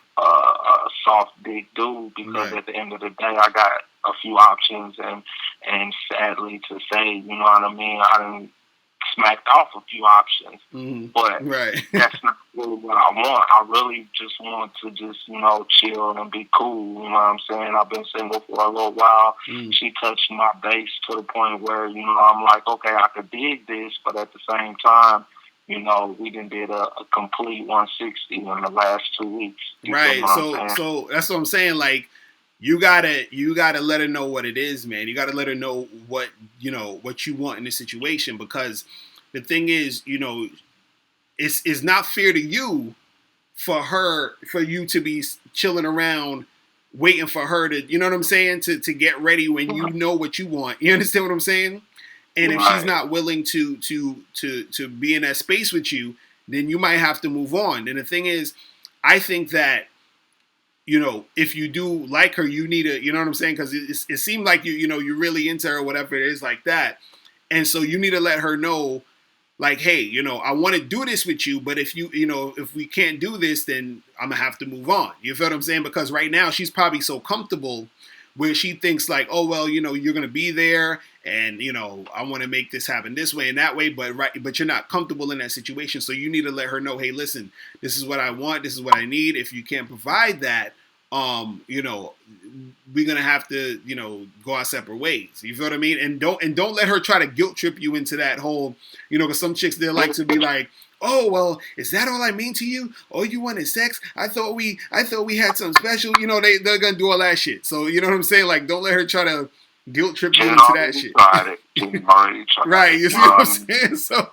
soft, big dude, because at the end of the day, I got a few options, and sadly to say, you know what I mean, I done smacked off a few options, but that's not really what I want. I really just want to just, chill and be cool, you know what I'm saying? I've been single for a little while. She touched my base to the point where, I'm like, okay, I could dig this, but at the same time, we did a complete 160 in the last 2 weeks. Right. So that's what I'm saying. Like, you gotta let her know what it is, man. You gotta let her know what you want in the situation, because the thing is, it's not fair to you for you to be chilling around waiting for her to, you know what I'm saying, to get ready when you know what you want. You understand what I'm saying? And if she's not willing to be in that space with you, then you might have to move on. And the thing is, I think that, if you do like her, you need to, you know what I'm saying? Because it seemed like you're really into her, whatever it is like that. And so you need to let her know, like, hey, I want to do this with you, but if if we can't do this, then I'm gonna have to move on. You feel what I'm saying? Because right now she's probably so comfortable where she thinks like, oh, well, you're gonna be there, and I want to make this happen this way and that way, but you're not comfortable in that situation. So you need to let her know, hey, listen, this is what I want, this is what I need. If you can't provide that, we're gonna have to, go our separate ways. You feel what I mean? And don't let her try to guilt trip you into that whole, because some chicks, they like to be like, oh, well, is that all I mean to you? All you want is sex? I thought we had something special. They're gonna do all that shit. So you know what I'm saying? Like, don't let her try to guilt trip you into that shit. Right? You see what I'm saying? So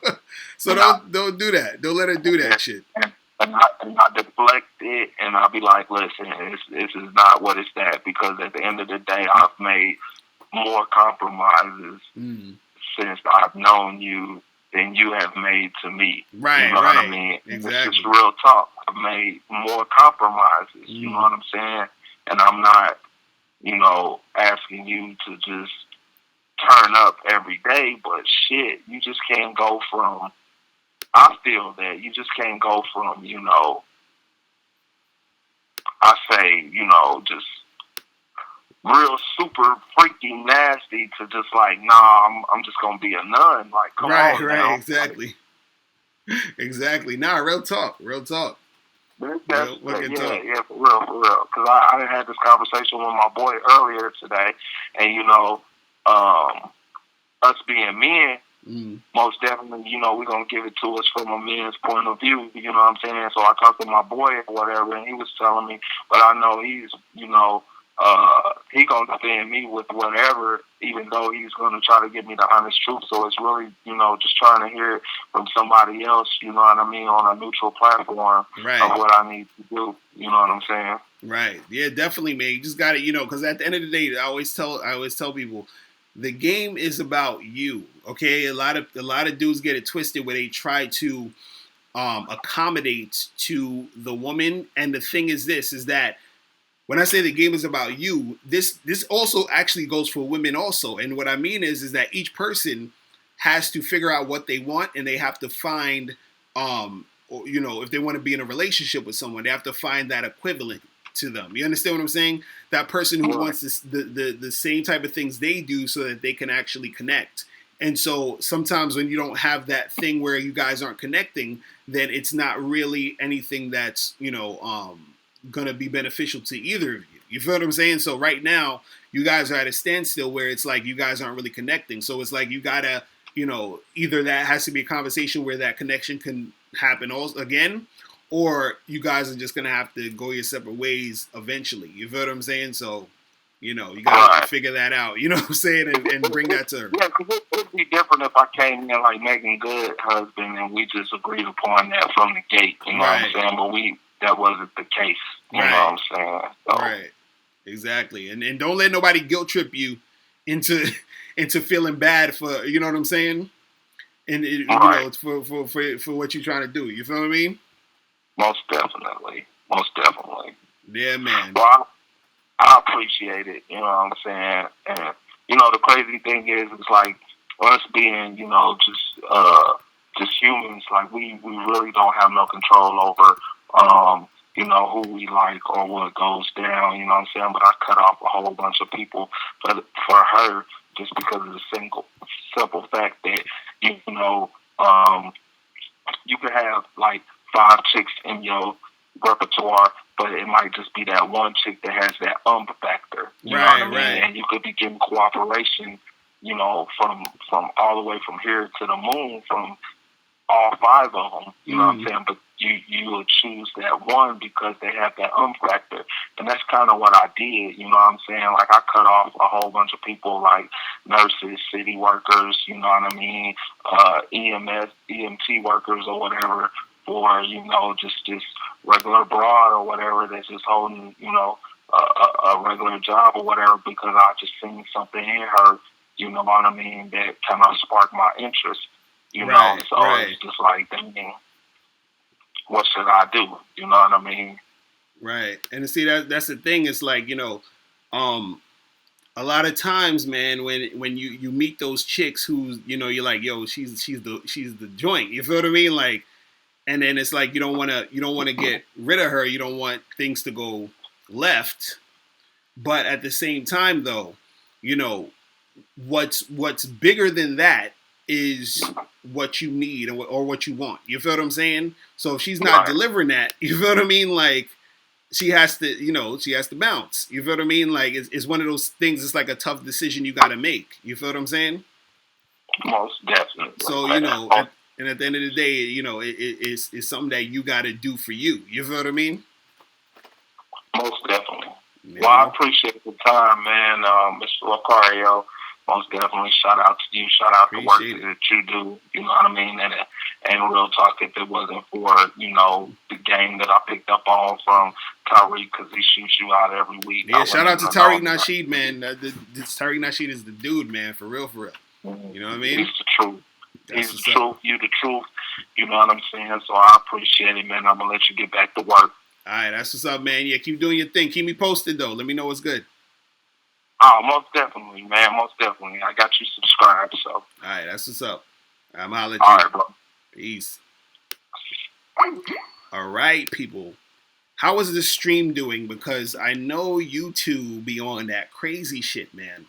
don't do that. Don't let her do that shit. And I deflect it, and I'll be like, listen, this is not what it's that, because at the end of the day, I've made more compromises since I've known you than you have made to me. Right, you know what I mean? Exactly. It's just real talk. I've made more compromises, you know what I'm saying? And I'm not, asking you to just turn up every day, but shit, you just can't go from, I feel that you just can't go from, I say, just real super freaky nasty to just like, nah, I'm just gonna be a nun. Like, come on, right, exactly. Exactly. Nah, real talk. Yeah, for real. Because I done had this conversation with my boy earlier today, and us being men, most definitely, we're going to give it to us from a man's point of view, you know what I'm saying? So I talked to my boy or whatever, and he was telling me, but I know he's, he going to defend me with whatever, even though he's going to try to give me the honest truth. So it's really, just trying to hear it from somebody else, you know what I mean, on a neutral platform of what I need to do, you know what I'm saying? Right. Yeah, definitely, man. You just got to, because at the end of the day, I always tell people, The game is about you. Okay, a lot of dudes get it twisted where they try to accommodate to the woman. And the thing is, this is that when I say the game is about you, this also actually goes for women also. And what I mean is that each person has to figure out what they want, and they have to find, if they want to be in a relationship with someone, they have to find that equivalent to them. You understand what I'm saying? That person who Right. wants this, the same type of things they do, so that they can actually connect. And so sometimes when you don't have that thing where you guys aren't connecting, then it's not really anything that's gonna be beneficial to either of you. You feel what I'm saying? So right now, you guys are at a standstill where it's like you guys aren't really connecting. So it's like you gotta, either that has to be a conversation where that connection can happen also again, or you guys are just gonna have to go your separate ways eventually. You feel what I'm saying? So, you gotta Right. figure that out. You know what I'm saying? And bring that to her. Yeah, because it'd be different if I came in like Megan Good husband and we just agreed upon that from the gate. You know what I'm Right. saying? But that wasn't the case. You know Right. what I'm saying? So, Right. Exactly. And don't let nobody guilt trip you into into feeling bad for, you know what I'm saying? And right. it's for what you're trying to do. You feel what I mean? Most definitely. Most definitely. Yeah, man. Well, I appreciate it. You know what I'm saying? And the crazy thing is, it's like us being, just humans. Like we really don't have no control over, who we like or what goes down. You know what I'm saying? But I cut off a whole bunch of people for her just because of the simple fact that um, you could have like 5 chicks in your repertoire, but it might just be that one chick that has that factor. You know what I Right, mean? right. And you could be getting cooperation, from all the way from here to the moon from all 5 of them. You know what I'm saying? But you will choose that one because they have that factor, and that's kind of what I did. You know what I'm saying? Like I cut off a whole bunch of people, like nurses, city workers. You know what I mean? EMS, EMT workers, or whatever, or just regular broad or whatever that's just holding a regular job or whatever because I just seen something in her. You know what I mean? That kind of sparked my interest. Right, So right. it's just like, dang, what should I do? You know what I mean? Right. And see that's the thing. It's like, um, a lot of times, man, when you meet those chicks who, you're like, yo, she's the joint. You feel what I mean? Like, and then it's like you don't wanna get rid of her. You don't want things to go left. But at the same time, though, you know what's bigger than that is what you need or what you want. You feel what I'm saying? So if she's not Right. delivering that, you feel what I mean? Like she has to bounce. You feel what I mean? Like it's one of those things. It's like a tough decision you got to make. You feel what I'm saying? Most definitely, So man. and at the end of the day, it's something that you got to do for you. You feel what I mean? Most definitely. You Well, I know? appreciate the time, man. Mr. Locario, most definitely shout out to you. Shout out the work Appreciate it. that you do. You know what I mean? And real talk, if it wasn't for, the game that I picked up on from Tyreek, because he shoots you out every week, I Yeah, shout wouldn't out even to have Tariq known Nasheed, man. This Tariq Nasheed is the dude, man, for real, for real. that. You know what I He's mean? the truth. He's That's the what's up. truth. You the truth. You know what I'm saying? So I appreciate it, man. I'm going to let you get back to work. All right, that's what's up, man. Yeah, keep doing your thing. Keep me posted though. Let me know what's good. Oh, most definitely, man. Most definitely. I got you subscribed, so. All right, that's what's up. I'm holler at All you. right, bro. Peace. All right, people. How is this stream doing? Because I know you two be on that crazy shit, man.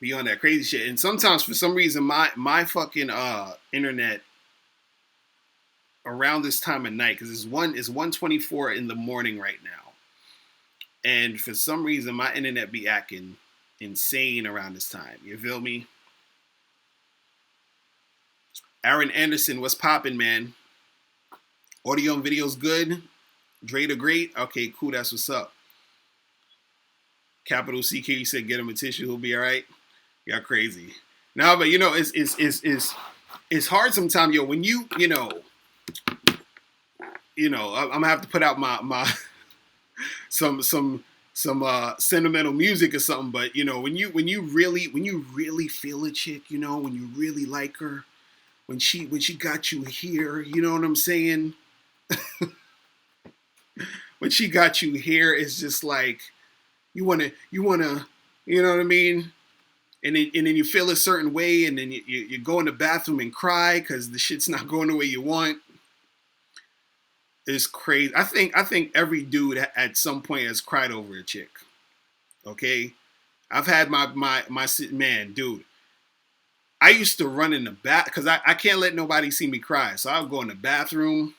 Be on that crazy shit, and sometimes for some reason my fucking internet around this time of night because it's 1:24 in the morning right now, and for some reason my internet be acting insane around this time. You feel me? Aaron Anderson, what's popping, man? Audio and video's good. Dre the Great. Okay, cool. That's what's up. Capital CK said get him a tissue. He'll be all right. Y'all crazy. No, but it's hard sometimes, yo. When I'm gonna have to put out my some some sentimental music or something. But you know, when you really feel a chick, you know, when you really like her, when she got you here, you know what I'm saying? When she got you here, it's just like you wanna, you know what I mean? And then you feel a certain way, and then you go in the bathroom and cry because the shit's not going the way you want. It's crazy. I think every dude at some point has cried over a chick. Okay, I've had my man, dude. I used to run in the bath because I can't let nobody see me cry. So I'll go in the bathroom.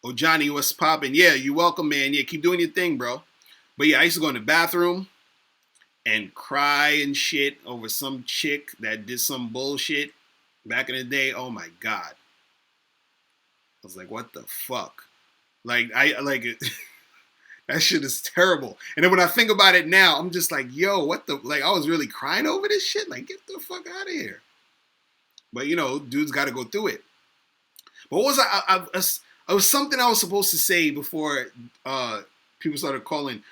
Oh, Johnny, what's popping? Yeah, you welcome, man. Yeah, keep doing your thing, bro. But yeah, I used to go in the bathroom and cry and shit over some chick that did some bullshit back in the day. Oh my god. I was like, what the fuck? Like I like it. That shit is terrible. And then when I think about it now, I'm just like, yo, what the like I was really crying over this shit? Like, get the fuck out of here. But you know, dudes gotta go through it. But what was I was something I was supposed to say before people started calling.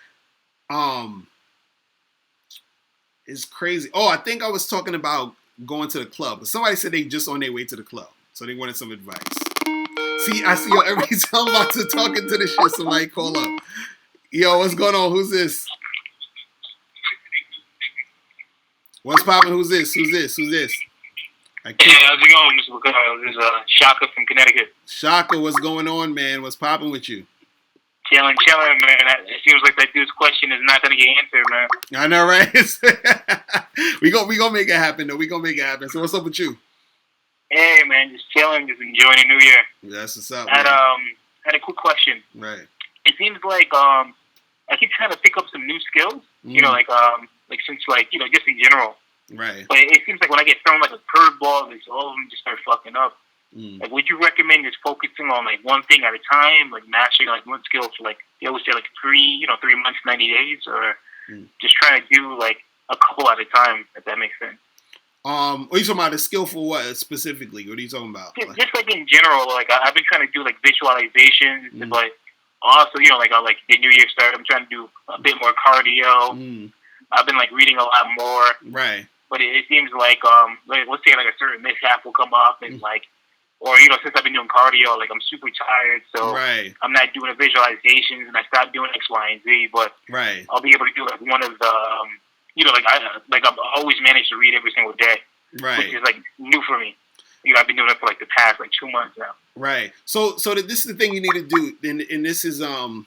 Um it's crazy. Oh, I think I was talking about going to the club. But somebody said they just on their way to the club. So they wanted some advice. See, I see yo every time I'm about to talk into the shit, somebody call up. Yo, what's going on? Who's this? What's popping? Who's this? Who's this? Who's this? Hey, how's it going, Mr. Locario? This is Shaka from Connecticut. Shaka, what's going on, man? What's popping with you? Chilling, man. It seems like that dude's question is not going to get answered, man. I know, right? we gonna make it happen, though. We gonna make it happen. So what's up with you? Hey, man, just chilling, just enjoying the new year. That's what's up, man. Had a quick question. Right. It seems like I keep trying to pick up some new skills. You know, like since like you know just in general. Right. But it seems like when I get thrown like a curveball, all of them just start fucking up. Like, would you recommend just focusing on like one thing at a time, like mastering like one skill for like they always say like 3 months, 90 days, or just trying to do like a couple at a time, if that makes sense? Are you talking about a skill for what specifically? What are you talking about? Just like in general, like I've been trying to do like visualizations, but also like I like the New Year start. I'm trying to do a bit more cardio. I've been like reading a lot more. Right. But it seems like let's say like a certain mishap will come up and like, or since I've been doing cardio, like I'm super tired, so I'm not doing the visualizations, and I stopped doing X, Y, and Z. But I'll be able to do like one of the I've always managed to read every single day, which is like new for me. I've been doing it for like the past like 2 months now. Right. So this is the thing you need to do, and this is I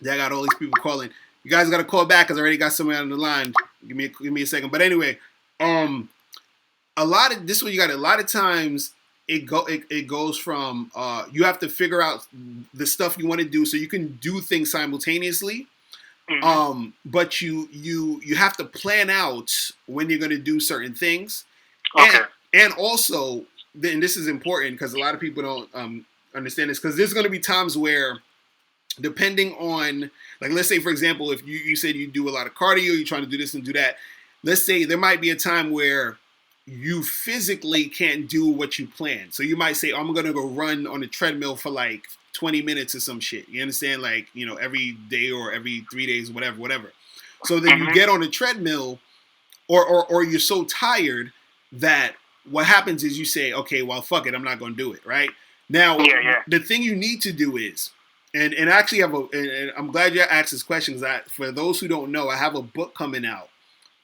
got all these people calling. You guys got to call back because I already got somebody on the line. Give me a second. But anyway, a lot of times it goes from you have to figure out the stuff you want to do so you can do things simultaneously. But you have to plan out when you're going to do certain things. Okay. And also, and this is important because a lot of people don't understand this, because there's going to be times where, depending on, like, let's say, for example, if you said you do a lot of cardio, you're trying to do this and do that. Let's say there might be a time where you physically can't do what you plan. So you might say, I'm going to go run on the treadmill for like 20 minutes or some shit. You understand? Like, every day or every 3 days, whatever. So then you get on the treadmill or you're so tired that what happens is you say, okay, well, fuck it. I'm not going to do it. Right now. The thing you need to do is, and actually and I'm glad you asked this question, because for those who don't know, I have a book coming out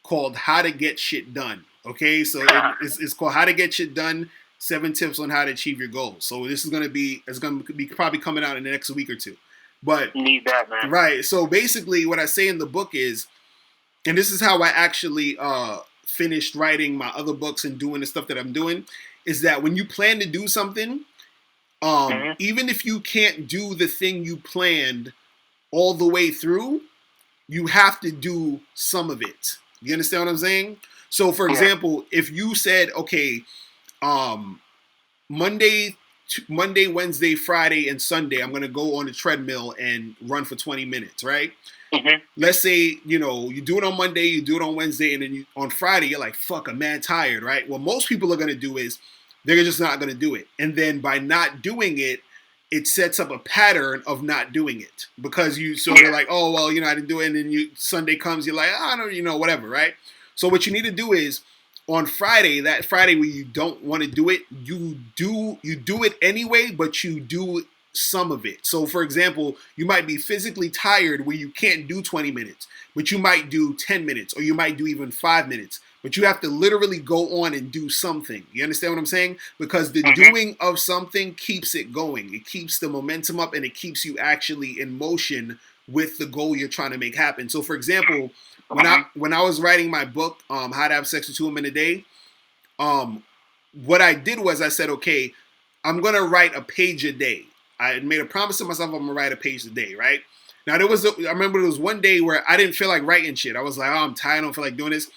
called How to Get Shit Done. Okay, so it's called How to Get Shit Done: 7 Tips on How to Achieve Your Goals. So this is going to be probably coming out in the next week or two. But need that, man. Right. So basically, what I say in the book is, and this is how I actually finished writing my other books and doing the stuff that I'm doing, is that when you plan to do something, even if you can't do the thing you planned all the way through, you have to do some of it. You understand what I'm saying? So, for example, if you said, okay, Monday, Wednesday, Friday, and Sunday, I'm going to go on the treadmill and run for 20 minutes, right? Let's say, you do it on Monday, you do it on Wednesday, and then on Friday, you're like, fuck, I'm mad tired, right? What most people are going to do is they're just not going to do it. And then by not doing it, it sets up a pattern of not doing it because you sort of like, oh well, I didn't do it, and then Sunday comes, you're like, I don't, whatever, right? So what you need to do is on Friday, that Friday where you don't want to do it, you do it anyway, but you do some of it. So for example, you might be physically tired where you can't do 20 minutes, but you might do 10 minutes, or you might do even 5 minutes. But you have to literally go on and do something. You understand what I'm saying? Because the doing of something keeps it going. It keeps the momentum up, and it keeps you actually in motion with the goal you're trying to make happen. So for example, when I was writing my book, How to Have Sex with 2 Women a Day, what I did was I said, okay, I'm gonna write a page a day. I made a promise to myself I'm gonna write a page a day, right? Now I remember there was one day where I didn't feel like writing shit. I was like, oh, I'm tired, I don't feel like doing this.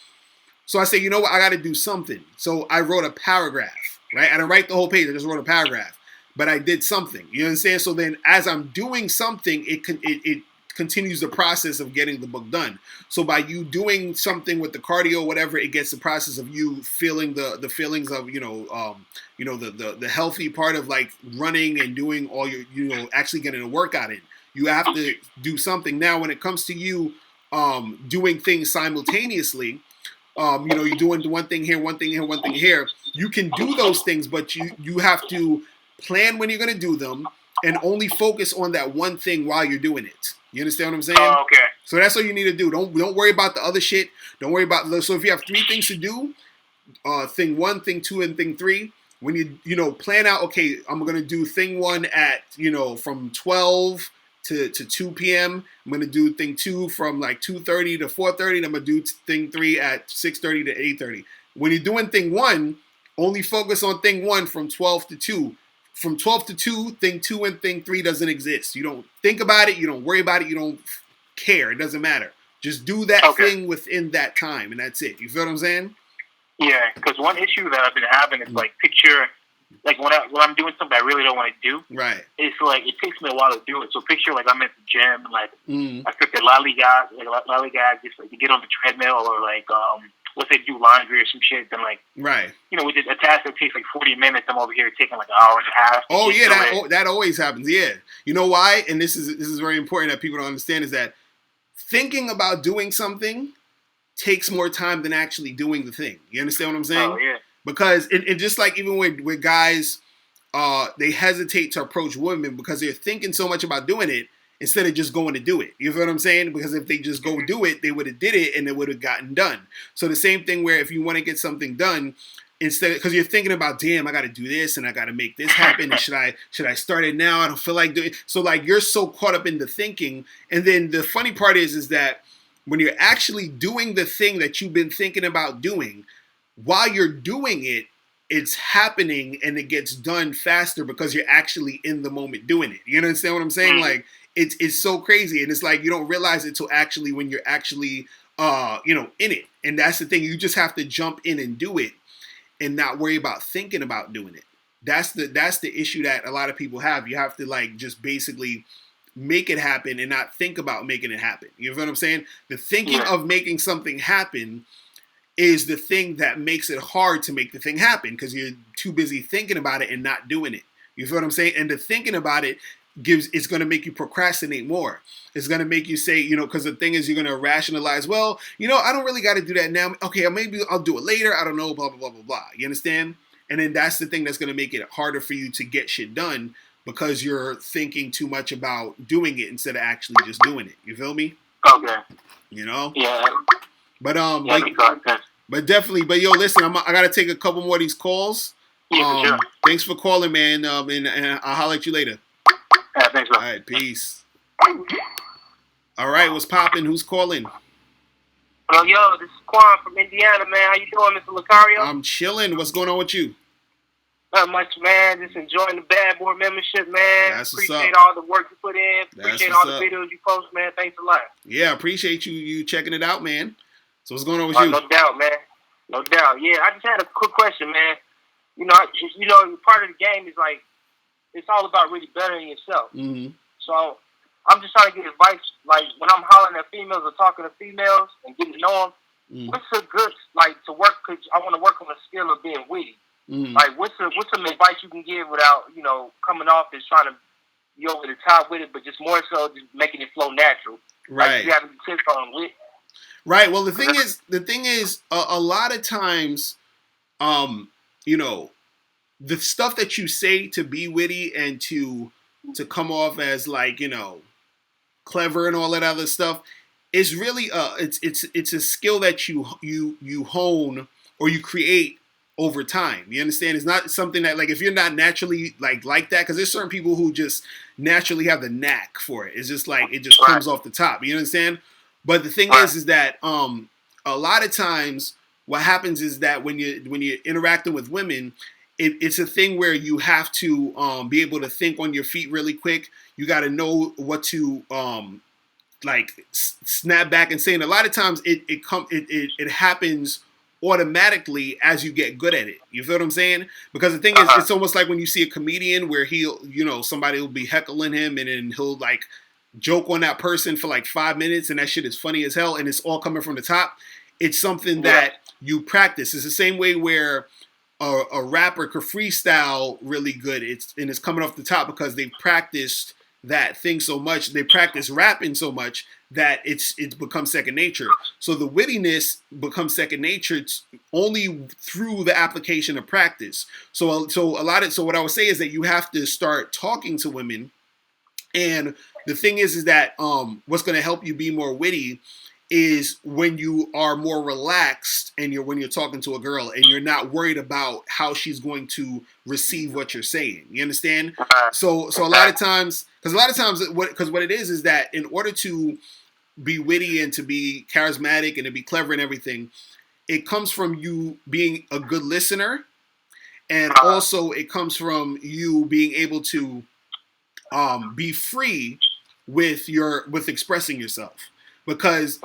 So I said, you know what, I gotta do something. So I wrote a paragraph, right? I didn't write the whole page, I just wrote a paragraph. But I did something. You understand? So then as I'm doing something, it continues the process of getting the book done. So by you doing something with the cardio, whatever, it gets the process of you feeling the feelings of the healthy part of like running and doing all your actually getting a workout in. You have to do something. Now when it comes to you doing things simultaneously, you're doing one thing here, one thing here, one thing here. You can do those things, but you have to plan when you're going to do them and only focus on that one thing while you're doing it. You understand what I'm saying? Oh, okay. So that's what you need to do. Don't worry about the other shit. Don't worry about. So if you have 3 things to do, thing 1, thing 2, and thing 3. When you plan out, okay, I'm gonna do thing 1 at from 12 to 2 p.m. I'm gonna do thing 2 from like 2:30 to 4:30. And I'm gonna do thing 3 at 6:30 to 8:30. When you're doing thing 1, only focus on thing 1 from 12 to 2. From 12 to 2, thing 2 and thing 3 doesn't exist. You don't think about it. You don't worry about it. You don't care. It doesn't matter. Just do that thing within that time, and that's it. You feel what I'm saying? Yeah, because one issue that I've been having is like picture, like when I'm doing something I really don't want to do. Right. It's like it takes me a while to do it. So picture like I'm at the gym and like I took the lollygag just like to get on the treadmill or like let's say do laundry or some shit. Then like right. With a task that takes like 40 minutes, I'm over here taking like an hour and a half. Oh yeah, that always happens. Yeah. You know why? And this is very important that people don't understand is that thinking about doing something takes more time than actually doing the thing. You understand what I'm saying? Oh, yeah. Because it just like even with guys, they hesitate to approach women because they're thinking so much about doing it instead of just going to do it. You feel what I'm saying? Because if they just go do it, they would have did it and it would have gotten done. So the same thing where if you want to get something done, instead because you're thinking about, damn, I got to do this and I got to make this happen. And should I start it now? I don't feel like doing it. So like you're so caught up in the thinking. And then the funny part is that when you're actually doing the thing that you've been thinking about doing, while you're doing it, it's happening and it gets done faster because you're actually in the moment doing it. You understand what I'm saying? Like it's so crazy, and it's like you don't realize it till actually when you're actually in it. And that's the thing. You just have to jump in and do it and not worry about thinking about doing it. That's the issue that a lot of people have. You have to like just basically make it happen and not think about making it happen. You know what I'm saying? The thinking of making something happen is the thing that makes it hard to make the thing happen because you're too busy thinking about it and not doing it. You feel what I'm saying? And the thinking about it it's going to make you procrastinate more. It's going to make you say, because the thing is you're going to rationalize, well, I don't really got to do that now. Okay, maybe I'll do it later. I don't know, blah, blah, blah, blah, blah. You understand? And then that's the thing that's going to make it harder for you to get shit done because you're thinking too much about doing it instead of actually just doing it. You feel me? Okay. Yeah. But but definitely. But yo, listen, I gotta take a couple more of these calls. Yeah, for sure. Thanks for calling, man. And I'll holler at you later. Yeah, thanks, bro. All right, peace. All right, what's poppin'? Who's calling? Yo, this is Quan from Indiana, man. How you doing, Mr. Locario? I'm chilling. What's going on with you? Not much, man. Just enjoying the Bad Boy membership, man. That's what's appreciate up. all the work you put in. Appreciate all the videos you post, man. Thanks a lot. Yeah, appreciate you checking it out, man. So what's going on with you? No doubt, man. No doubt. Yeah, I just had a quick question, man. Part of the game is like it's all about really bettering yourself. Mm-hmm. So I'm just trying to get advice. Like when I'm hollering at females or talking to females and getting to know them, what's a good to work? Cause I want to work on the skill of being witty. Like what's some advice you can give without coming off as trying to you over the top with it, but just more so just making it flow natural. Right. Like you having to tips on with. Right. Well, the thing is, a lot of times, you know, the stuff that you say to be witty and to come off as like, you know, clever and all that other stuff is really it's a skill that you hone or you create over time. You understand? It's not something that, like, if you're not naturally like that, because there's certain people who just naturally have the knack for it. It's just like it just comes off the top. You understand? But the thing is that a lot of times what happens is that when you're interacting with women, it's a thing where you have to be able to think on your feet really quick. You got to know what to like snap back and say. And a lot of times it happens automatically as you get good at it. You feel what I'm saying? Because the thing is, it's almost like when you see a comedian where he'll, you know, somebody will be heckling him and then he'll like joke on that person for like 5 minutes and that shit is funny as hell and it's all coming from the top. It's something that you practice. It's the same way where a rapper could freestyle really good. It's coming off the top because they've practiced that thing so much. They practice rapping so much that it's become second nature. So the wittiness becomes second nature only through the application of practice. So what I would say is that you have to start talking to women, and the thing is that what's going to help you be more witty is when you are more relaxed and when you're talking to a girl and you're not worried about how she's going to receive what you're saying. You understand? So a lot of times, what it is that in order to be witty and to be charismatic and to be clever and everything, it comes from you being a good listener, and also it comes from you being able to be free with expressing yourself. Because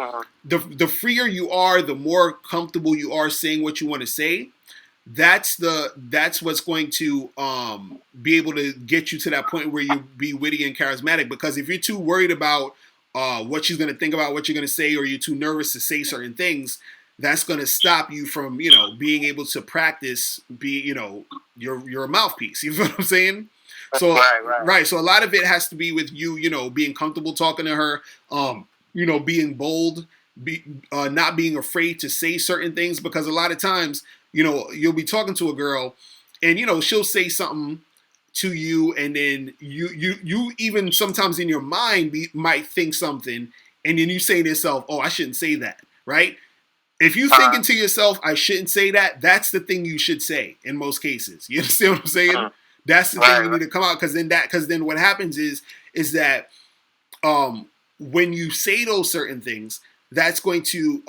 the freer you are, the more comfortable you are saying what you want to say. That's what's going to be able to get you to that point where you be witty and charismatic. Because if you're too worried about what she's going to think about what you're going to say, or you're too nervous to say certain things, that's going to stop you from, you know, being able to practice, you're a mouthpiece. You know what I'm saying? So right. So a lot of it has to be with you, you know, being comfortable talking to her. You know, being bold, not being afraid to say certain things, because a lot of times, you know, you'll be talking to a girl and, you know, she'll say something to you, and then you even sometimes in your mind might think something, and then you say to yourself, oh, I shouldn't say that, right? If you thinking to yourself, I shouldn't say that, that's the thing you should say in most cases. You understand what I'm saying? That's the thing you need to come out, because then what happens is that when you say those certain things, that's going to,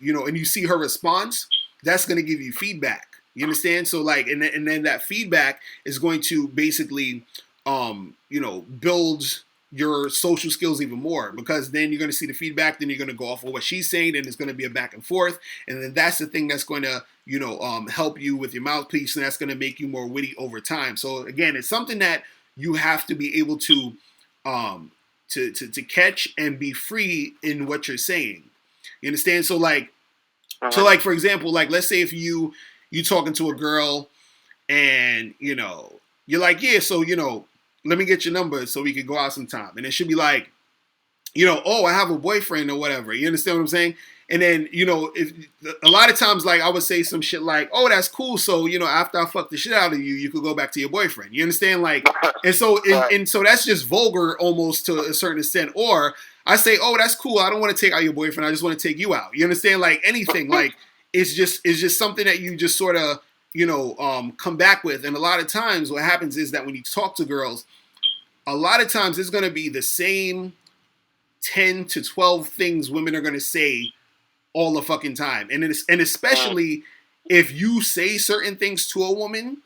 you know, and you see her response, that's going to give you feedback. You understand? So like, and then that feedback is going to basically, you know, build your social skills even more, because then you're going to see the feedback, then you're going to go off of what she's saying, and it's going to be a back and forth. And then that's the thing that's going to, you know, help you with your mouthpiece, and that's going to make you more witty over time. So again, it's something that you have to be able to catch and be free in what you're saying. You understand? So like for example, like let's say if you talking to a girl and, you know, you're like, yeah, so, you know, let me get your number so we can go out sometime. And it should be like, you know, oh, I have a boyfriend or whatever. You understand what I'm saying? And then, you know, if a lot of times, like I would say some shit like, oh, that's cool. So, you know, after I fuck the shit out of you, you could go back to your boyfriend. You understand? Like, and so that's just vulgar almost to a certain extent. Or I say, oh, that's cool. I don't want to take out your boyfriend. I just want to take you out. You understand? Like anything, like it's just something that you just sort of, you know, come back with. And a lot of times what happens is that when you talk to girls, a lot of times it's going to be the same 10 to 12 things women are going to say all the fucking time. And especially if you say certain things to a woman,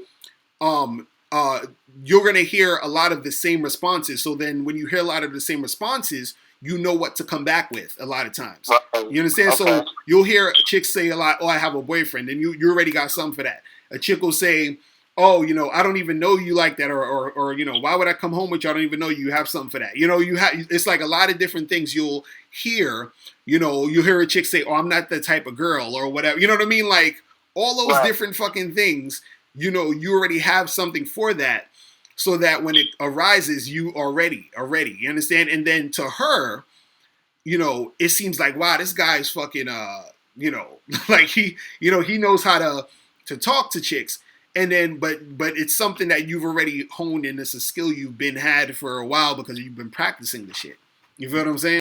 you're going to hear a lot of the same responses. So then when you hear a lot of the same responses, you know what to come back with a lot of times. You understand? Okay. So you'll hear chicks say a lot, oh, I have a boyfriend, and you already got something for that. A chick will say, oh, you know, I don't even know you like that, or you know, why would I come home with you? I don't even know you. You have something for that. You know, it's like a lot of different things you'll hear. You know, you hear a chick say, oh, I'm not the type of girl, or whatever. You know what I mean? Like all those different fucking things, you know, you already have something for that. so that when it arises, you are ready. You understand? And then to her, you know, it seems like, wow, this guy's fucking, you know, like he knows how to talk to chicks. And then, but it's something that you've already honed in. It's a skill you've been had for a while because you've been practicing the shit. You feel what I'm saying?